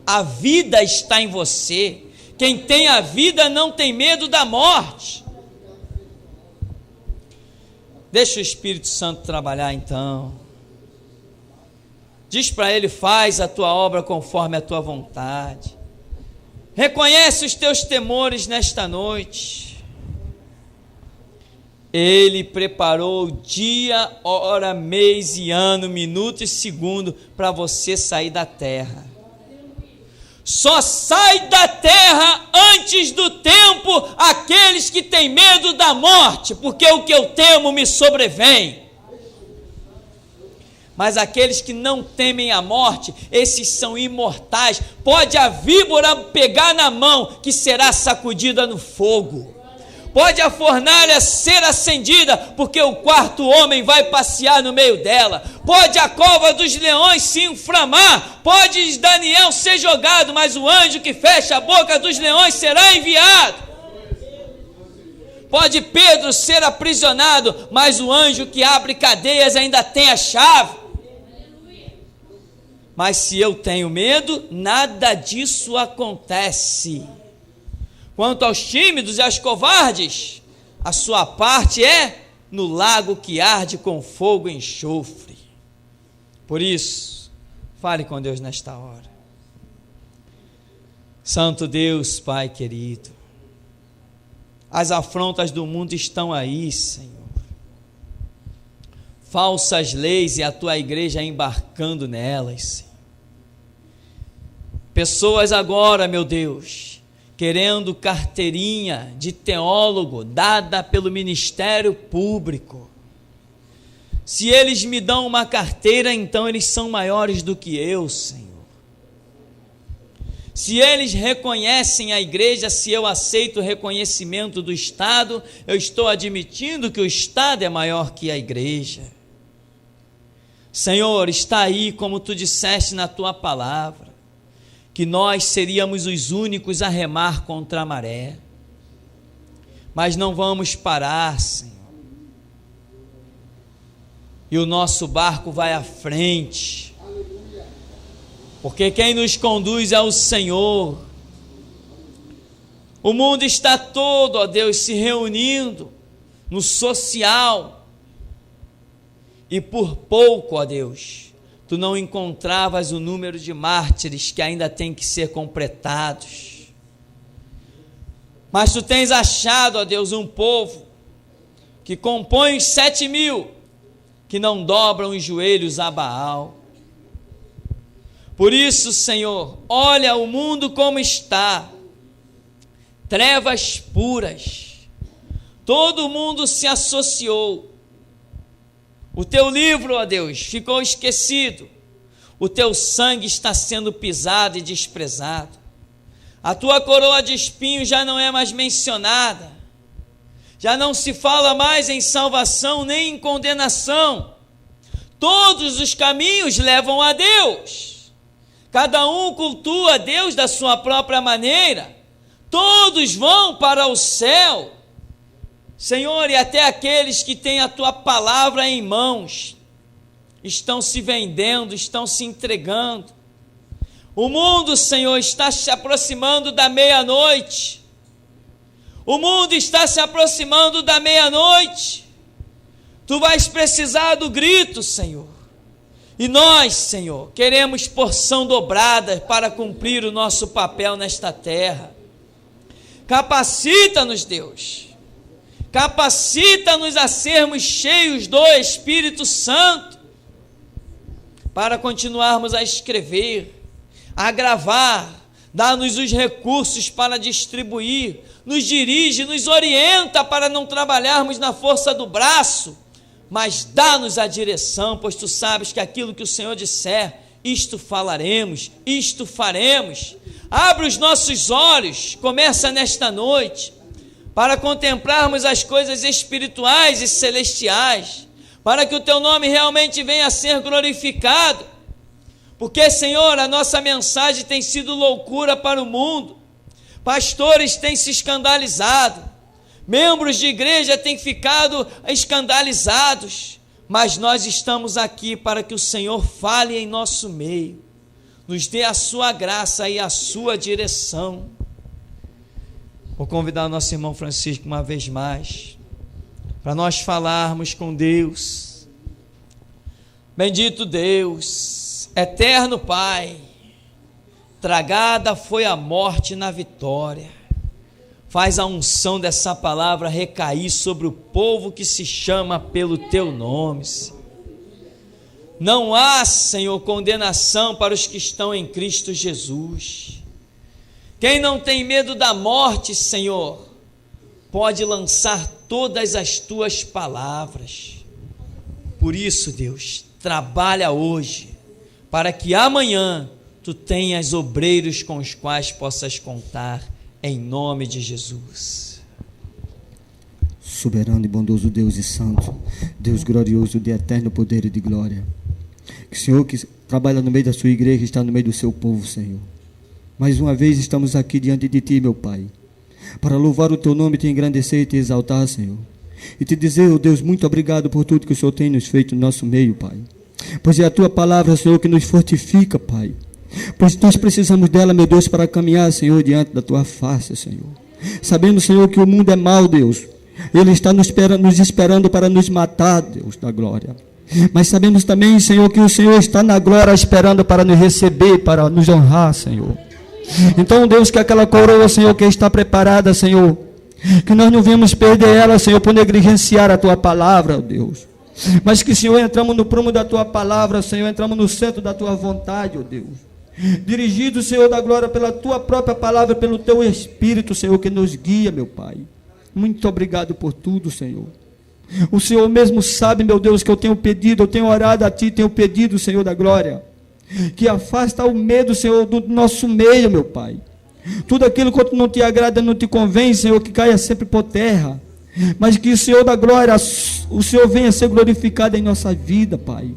A vida está em você. Quem tem a vida não tem medo da morte. Deixa o Espírito Santo trabalhar então. Diz para ele: faz a tua obra conforme a tua vontade. Reconhece os teus temores nesta noite. Ele preparou dia, hora, mês e ano, minuto e segundo para você sair da terra. Só sai da terra antes do tempo aqueles que têm medo da morte, porque o que eu temo me sobrevém. Mas aqueles que não temem a morte, esses são imortais. Pode a víbora pegar na mão, que será sacudida no fogo. Pode a fornalha ser acendida, porque o quarto homem vai passear no meio dela. Pode a cova dos leões se inflamar, pode Daniel ser jogado, mas o anjo que fecha a boca dos leões será enviado. Pode Pedro ser aprisionado, mas o anjo que abre cadeias ainda tem a chave. Mas se eu tenho medo, nada disso acontece. Quanto aos tímidos e aos covardes, a sua parte é no lago que arde com fogo e enxofre. Por isso, fale com Deus nesta hora. Santo Deus, Pai querido, as afrontas do mundo estão aí, Senhor. Falsas leis e a tua igreja embarcando nelas, Senhor. Pessoas agora, meu Deus, querendo carteirinha de teólogo dada pelo Ministério Público. Se eles me dão uma carteira, então eles são maiores do que eu, Senhor. Se eles reconhecem a igreja, se eu aceito o reconhecimento do Estado, eu estou admitindo que o Estado é maior que a igreja. Senhor, está aí como tu disseste na tua palavra, que nós seríamos os únicos a remar contra a maré. Mas não vamos parar, Senhor. E o nosso barco vai à frente. Porque quem nos conduz é o Senhor. O mundo está todo, ó Deus, se reunindo no social. E por pouco, ó Deus, tu não encontravas o número de mártires que ainda tem que ser completados. Mas tu tens achado, ó Deus, um povo que compõe os 7.000, que não dobram os joelhos a Baal. Por isso, Senhor, olha o mundo como está, trevas puras, todo mundo se associou. O teu livro, ó Deus, ficou esquecido. O teu sangue está sendo pisado e desprezado. A tua coroa de espinhos já não é mais mencionada. Já não se fala mais em salvação nem em condenação. Todos os caminhos levam a Deus. Cada um cultua a Deus da sua própria maneira. Todos vão para o céu. Senhor, e até aqueles que têm a tua palavra em mãos, estão se vendendo, estão se entregando. O mundo, Senhor, está se aproximando da meia-noite. O mundo está se aproximando da meia-noite. Tu vais precisar do grito, Senhor. E nós, Senhor, queremos porção dobrada para cumprir o nosso papel nesta terra. Capacita-nos, Deus. Capacita-nos a sermos cheios do Espírito Santo, para continuarmos a escrever, a gravar, dá-nos os recursos para distribuir, nos dirige, nos orienta para não trabalharmos na força do braço, mas dá-nos a direção, pois tu sabes que aquilo que o Senhor disser, isto falaremos, isto faremos. Abre os nossos olhos, começa nesta noite, para contemplarmos as coisas espirituais e celestiais, para que o teu nome realmente venha a ser glorificado, porque, Senhor, a nossa mensagem tem sido loucura para o mundo, pastores têm se escandalizado, membros de igreja têm ficado escandalizados, mas nós estamos aqui para que o Senhor fale em nosso meio, nos dê a sua graça e a sua direção. Vou convidar o nosso irmão Francisco uma vez mais, para nós falarmos com Deus. Bendito Deus, eterno Pai, tragada foi a morte na vitória. Faz a unção dessa palavra recair sobre o povo que se chama pelo teu nome, Senhor. Não há, Senhor, condenação para os que estão em Cristo Jesus. Quem não tem medo da morte, Senhor, pode lançar todas as tuas palavras. Por isso, Deus, trabalha hoje, para que amanhã tu tenhas obreiros com os quais possas contar, em nome de Jesus. Soberano e bondoso Deus e santo, Deus glorioso de eterno poder e de glória, que o Senhor que trabalha no meio da sua igreja está no meio do seu povo, Senhor. Mais uma vez estamos aqui diante de ti, meu Pai, para louvar o teu nome, te engrandecer e te exaltar, Senhor, e te dizer, oh Deus, muito obrigado por tudo que o Senhor tem nos feito no nosso meio, Pai, pois é a tua palavra, Senhor, que nos fortifica, Pai, pois nós precisamos dela, meu Deus, para caminhar, Senhor, diante da tua face, Senhor, sabendo, Senhor, que o mundo é mau, Deus, ele está nos esperando para nos matar, Deus da glória, mas sabemos também, Senhor, que o Senhor está na glória esperando para nos receber, para nos honrar, Senhor. Então, Deus, que aquela coroa, Senhor, que está preparada, Senhor, que nós não venhamos perder ela, Senhor, por negligenciar a tua palavra, oh Deus, mas que, Senhor, entramos no prumo da tua palavra, Senhor, entramos no centro da tua vontade, oh Deus, dirigido, Senhor da glória, pela tua própria palavra, pelo teu Espírito, Senhor, que nos guia, meu Pai. Muito obrigado por tudo, Senhor. O Senhor mesmo sabe, meu Deus, que eu tenho pedido, eu tenho orado a ti, tenho pedido, Senhor da glória, que afasta o medo, Senhor, do nosso meio, meu Pai. Tudo aquilo que não te agrada, não te convém, Senhor, que caia sempre por terra, mas que o Senhor da glória, o Senhor venha ser glorificado em nossa vida, Pai.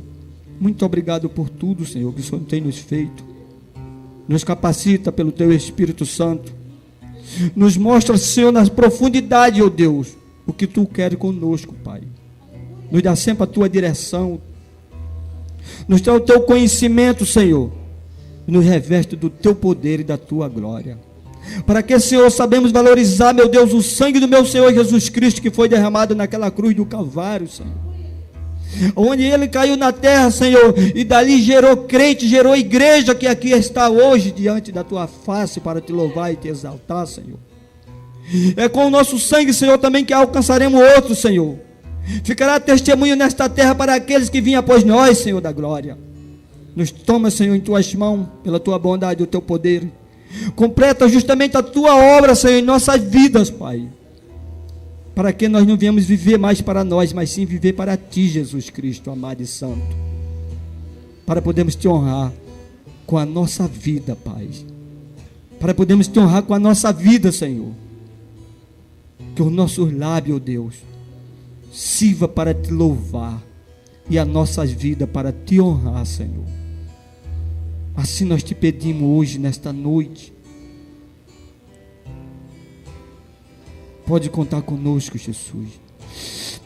Muito obrigado por tudo, Senhor, que o Senhor tem nos feito. Nos capacita pelo teu Espírito Santo, nos mostra, Senhor, na profundidade, ó Deus, o que tu queres conosco, Pai. Nos dá sempre a tua direção, nos dá o teu conhecimento, Senhor, nos reveste do teu poder e da tua glória, para que, Senhor, sabemos valorizar, meu Deus, o sangue do meu Senhor Jesus Cristo, que foi derramado naquela cruz do Calvário, Senhor, onde ele caiu na terra, Senhor, e dali gerou crente, gerou igreja, que aqui está hoje diante da tua face, para te louvar e te exaltar, Senhor. É com o nosso sangue, Senhor, também que alcançaremos outros, Senhor. Ficará testemunho nesta terra para aqueles que vinham após nós, Senhor da glória. Nos toma, Senhor, em tuas mãos, pela tua bondade e o teu poder. Completa justamente a tua obra, Senhor, em nossas vidas, Pai, para que nós não venhamos viver mais para nós, mas sim viver para ti, Jesus Cristo, amado e santo, para podermos te honrar com a nossa vida, Pai, para podermos te honrar com a nossa vida, Senhor, que os nossos lábios, ó Deus, sirva para te louvar, e a nossa vida para te honrar, Senhor. Assim nós te pedimos hoje, nesta noite. Pode contar conosco, Jesus.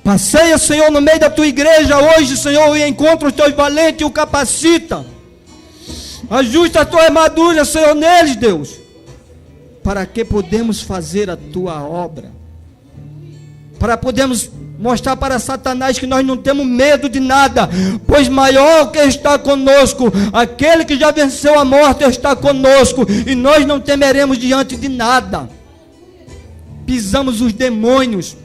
Passeia, Senhor, no meio da tua igreja hoje, Senhor, e encontra os teus valentes e o capacita. Ajusta a tua armadura, Senhor, neles, Deus, para que podemos fazer a tua obra, para podermos mostrar para Satanás que nós não temos medo de nada, pois maior que está conosco, aquele que já venceu a morte está conosco, e nós não temeremos diante de nada. Pisamos os demônios,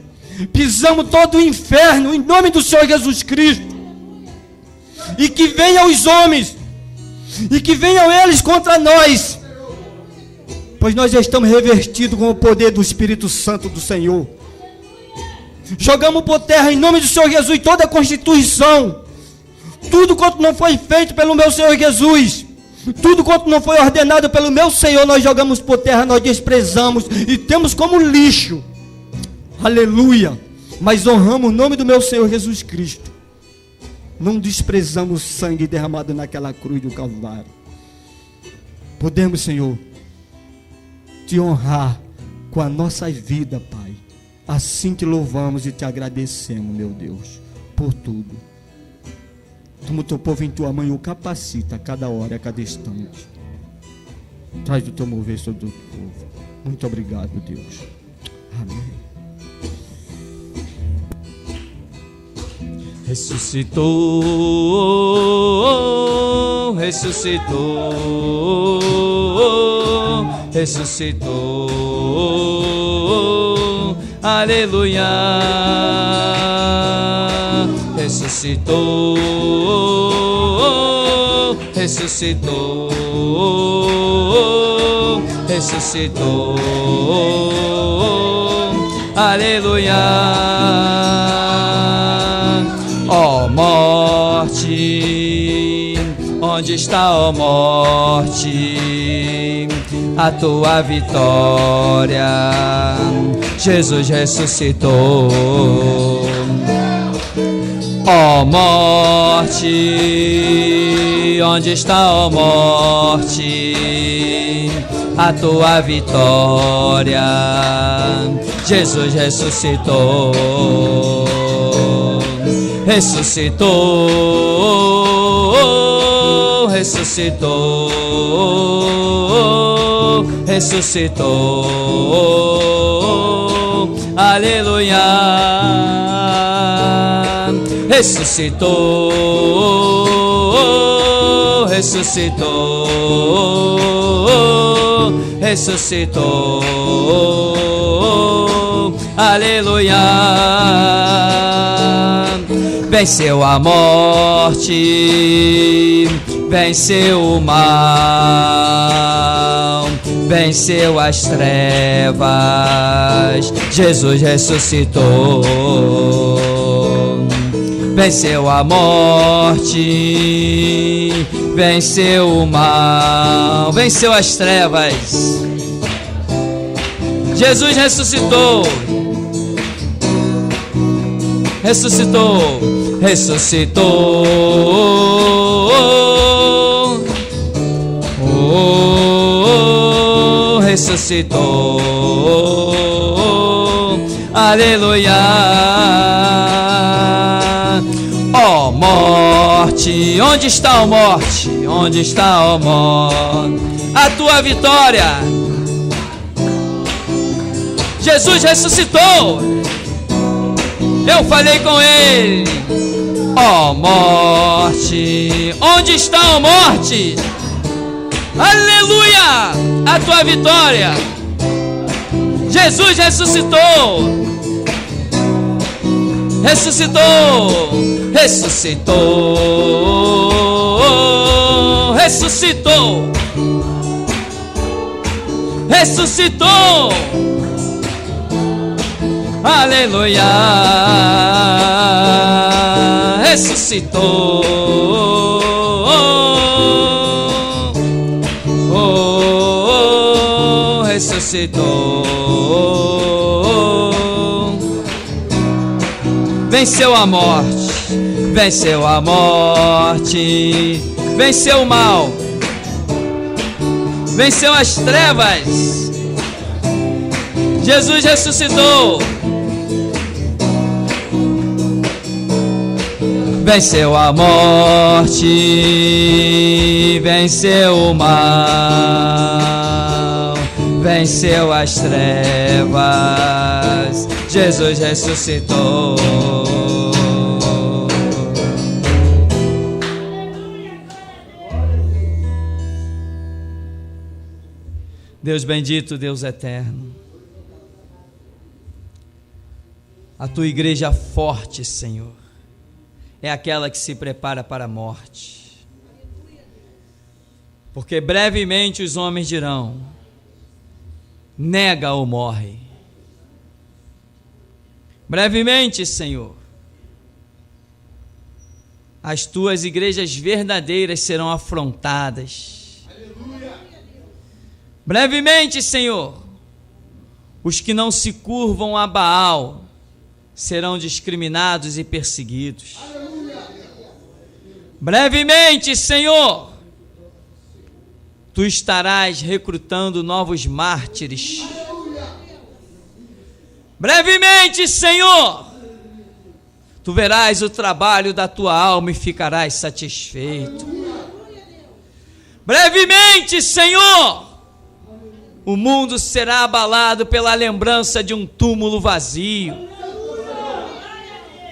pisamos todo o inferno, em nome do Senhor Jesus Cristo, e que venham os homens, e que venham eles contra nós, pois nós já estamos revestidos com o poder do Espírito Santo do Senhor. Jogamos por terra, em nome do Senhor Jesus, toda a constituição, tudo quanto não foi feito pelo meu Senhor Jesus, tudo quanto não foi ordenado pelo meu Senhor, nós jogamos por terra, nós desprezamos e temos como lixo. Aleluia. Mas honramos o nome do meu Senhor Jesus Cristo, não desprezamos o sangue derramado naquela cruz do Calvário. Podemos, Senhor, te honrar com a nossa vida, Pai. Assim te louvamos e te agradecemos, meu Deus, por tudo. Toma o teu povo em tua mão e o capacita a cada hora, a cada instante. Traz o teu mover sobre o teu povo. Muito obrigado, Deus. Amém. Ressuscitou, ressuscitou, ressuscitou, aleluia, ressuscitou, ressuscitou, ressuscitou, aleluia. Ó morte, onde está, ó morte, a tua vitória? Jesus ressuscitou. Ó morte, onde está, ó morte, a tua vitória? Jesus ressuscitou. Ressuscitou, ressuscitou, ressuscitou, aleluia, ressuscitou, ressuscitou, ressuscitou, aleluia. Venceu a morte, venceu o mal, venceu as trevas, Jesus ressuscitou. Venceu a morte, venceu o mal, venceu as trevas, Jesus ressuscitou. Ressuscitou, ressuscitou, oh, ressuscitou, aleluia. Ó morte, onde está, ó morte? Onde está, ó morte? A tua vitória. Jesus ressuscitou. Eu falei com ele. Ó morte, onde está, ó morte? Aleluia, a tua vitória. Jesus ressuscitou. Ressuscitou, ressuscitou, ressuscitou, ressuscitou. Aleluia, ressuscitou, oh, ressuscitou, venceu a morte, venceu a morte, venceu o mal, venceu as trevas, Jesus ressuscitou. Venceu a morte, venceu o mal, venceu as trevas, Jesus ressuscitou. Deus bendito, Deus eterno, a tua igreja forte, Senhor, é aquela que se prepara para a morte, porque brevemente os homens dirão: nega ou morre. Brevemente, Senhor, as tuas igrejas verdadeiras serão afrontadas. Brevemente, Senhor, os que não se curvam a Baal serão discriminados e perseguidos. Brevemente, Senhor, tu estarás recrutando novos mártires. Brevemente, Senhor, tu verás o trabalho da tua alma e ficarás satisfeito. Brevemente, Senhor, o mundo será abalado pela lembrança de um túmulo vazio.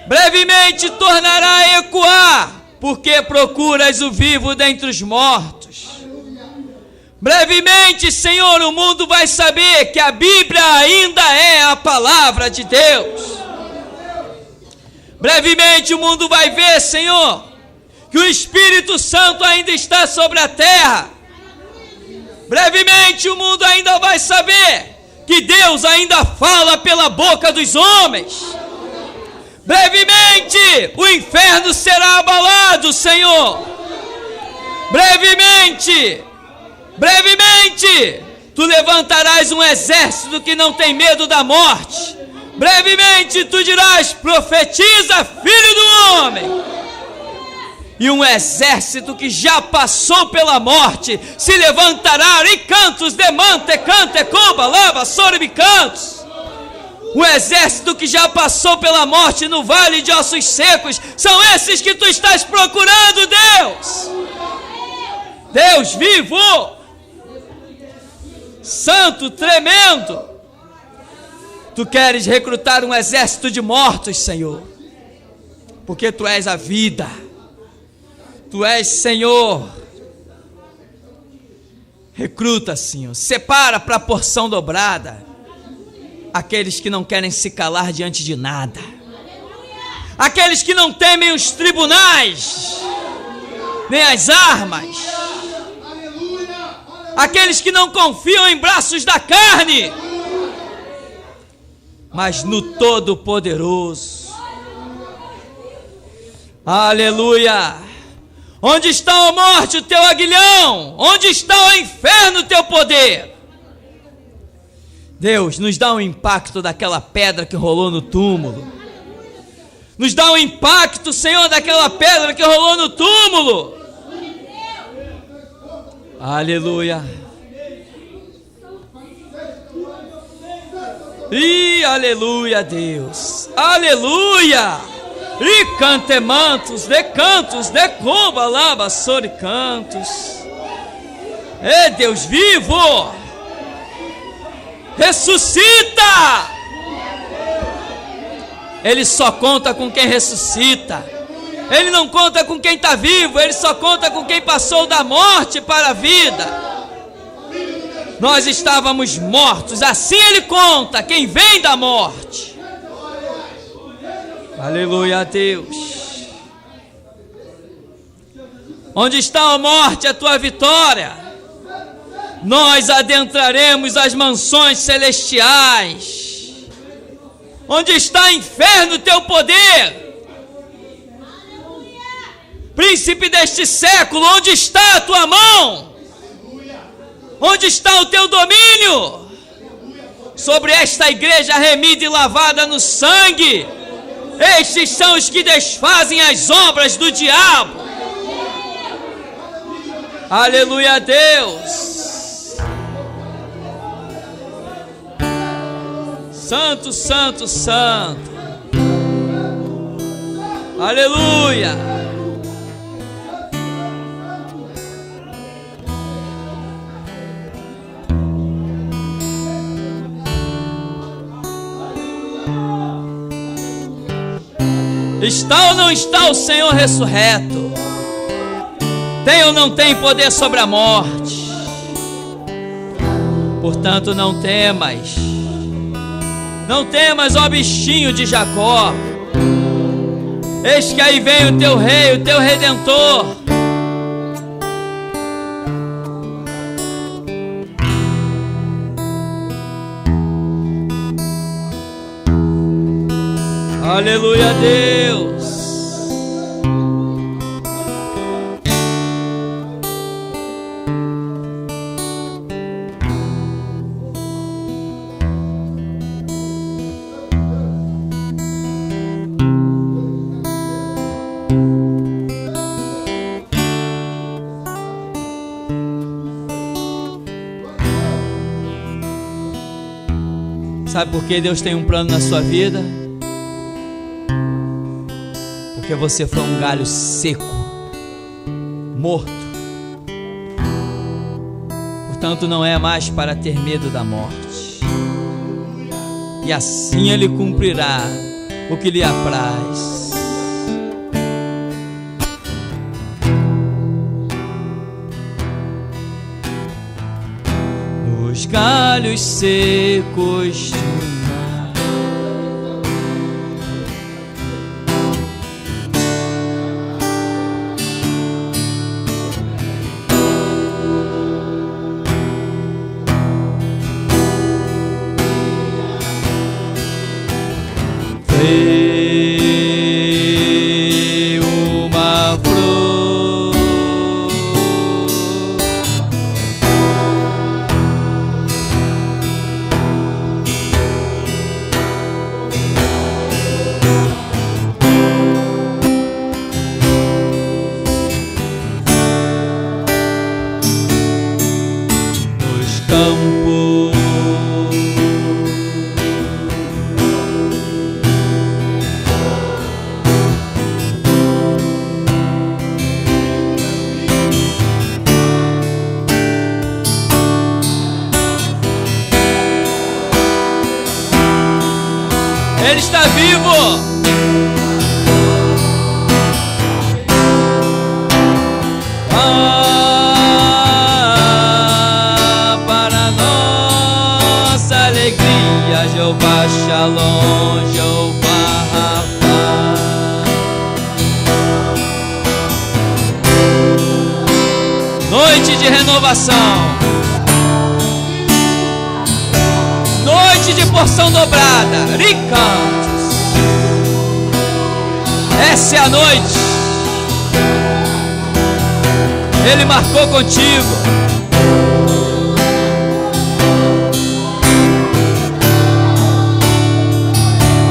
Brevemente tornará a ecoar Porque procuras o vivo dentre os mortos. Brevemente, Senhor, o mundo vai saber que a Bíblia ainda é a palavra de Deus. Brevemente o mundo vai ver, Senhor, que o Espírito Santo ainda está sobre a terra. Brevemente o mundo ainda vai saber que Deus ainda fala pela boca dos homens. Brevemente o inferno será abalado, Senhor. Brevemente, tu levantarás um exército que não tem medo da morte. Brevemente tu dirás: profetiza, filho do homem. E um exército que já passou pela morte se levantará. E cantos de mante, cante, coba, lava, soribicantos. Um exército que já passou pela morte no vale de ossos secos. São esses que tu estás procurando, Deus. Deus vivo, santo, tremendo. Tu queres recrutar um exército de mortos, Senhor, porque tu és a vida. Tu és, Senhor. Recruta, Senhor. Separa para a porção dobrada aqueles que não querem se calar diante de nada. Aqueles que não temem os tribunais, nem as armas. Aqueles que não confiam em braços da carne, mas no Todo-Poderoso. Aleluia! Onde está a morte, o teu aguilhão? Onde está o inferno, o teu poder? Deus, nos dá um impacto daquela pedra que rolou no túmulo. Nos dá um impacto, Senhor, daquela pedra que rolou no túmulo. Aleluia. E aleluia, Deus. Aleluia. E cantemantos, de cantos, de cuba, lava, soricantos. É Deus vivo. Ressuscita. Ele só conta com quem ressuscita. Ele não conta com quem está vivo. Ele só conta com quem passou da morte para a vida. Nós estávamos mortos. Assim ele conta quem vem da morte. Aleluia a Deus. Onde está a morte, a tua vitória? Nós adentraremos as mansões celestiais. Onde está, inferno, teu poder? Príncipe deste século, onde está a tua mão? Onde está o teu domínio? Sobre esta igreja remida e lavada no sangue. Estes são os que desfazem as obras do diabo. Aleluia a Deus. Santo, santo, santo. Aleluia. Está ou não está o Senhor ressurreto? Tem ou não tem poder sobre a morte? Portanto, não temas. Não temas, ó bichinho de Jacó. Eis que aí vem o teu rei, o teu redentor. Aleluia a Deus. Sabe por que Deus tem um plano na sua vida? Porque você foi um galho seco, morto. Portanto, não é mais para ter medo da morte. E assim Ele cumprirá o que lhe apraz. galhos secos do mar. Veio uma flor, os campos Ele está vivo. Para nossa alegria, Jeová Shalom, Jeová Rafa. Noite de renovação, noite de porção dobrada, ricantes. Essa é a noite. Ele marcou contigo.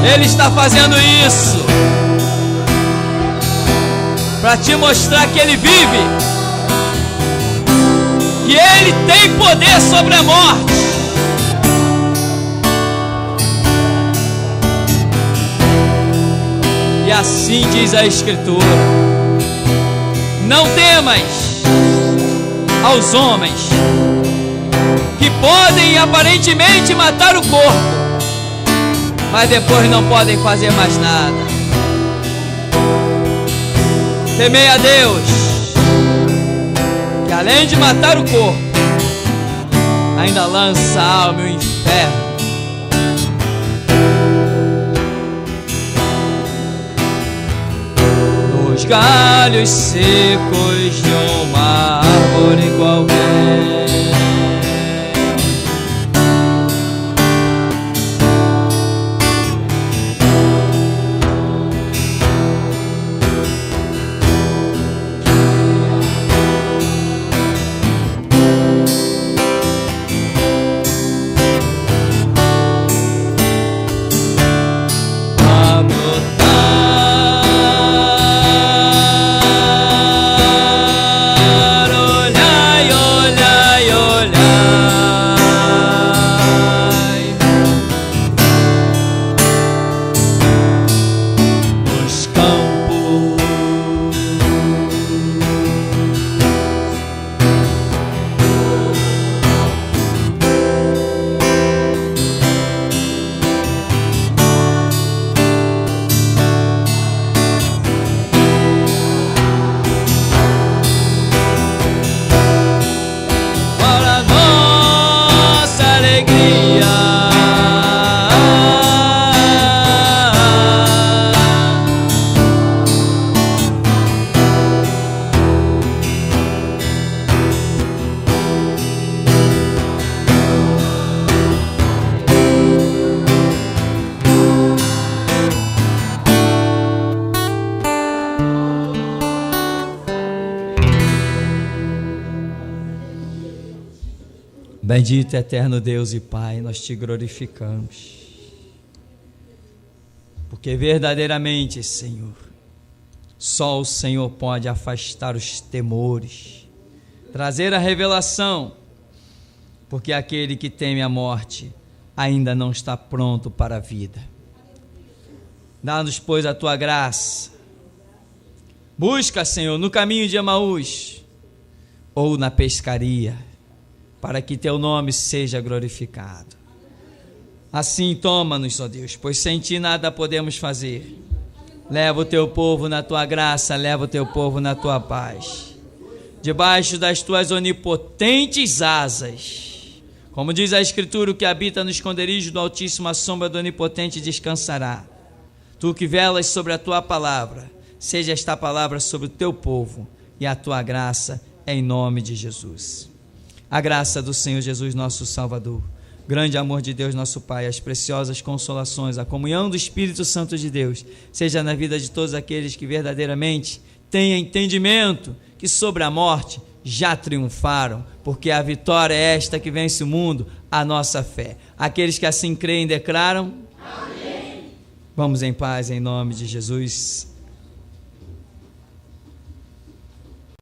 Ele está fazendo isso para te mostrar que Ele vive, que Ele tem poder sobre a morte. E assim diz a Escritura: não temas aos homens que podem aparentemente matar o corpo, mas depois não podem fazer mais nada. Temei a Deus, que além de matar o corpo, ainda lança a alma no inferno. Nos galhos secos de uma árvore qualquer, bendito eterno Deus e Pai, nós te glorificamos, porque verdadeiramente, Senhor, só o Senhor pode afastar os temores, trazer a revelação, porque aquele que teme a morte ainda não está pronto para a vida. Dá-nos, pois, a tua graça. Busca, Senhor, no caminho de Emaús ou na pescaria, para que teu nome seja glorificado. Assim toma-nos, ó Deus, pois sem ti nada podemos fazer. Leva o teu povo na tua graça, leva o teu povo na tua paz. Debaixo das tuas onipotentes asas, Como diz a Escritura, o que habita no esconderijo do Altíssimo, à sombra do Onipotente descansará. Tu que velas sobre a tua palavra, seja esta palavra sobre o teu povo e a tua graça em nome de Jesus. A graça do Senhor Jesus, nosso Salvador, grande amor de Deus, nosso Pai, as preciosas consolações, a comunhão do Espírito Santo de Deus, seja na vida de todos aqueles que verdadeiramente tenham entendimento que sobre a morte já triunfaram, porque a vitória é esta que vence o mundo, a nossa fé. Aqueles que assim creem declaram: amém. Vamos em paz, em nome de Jesus.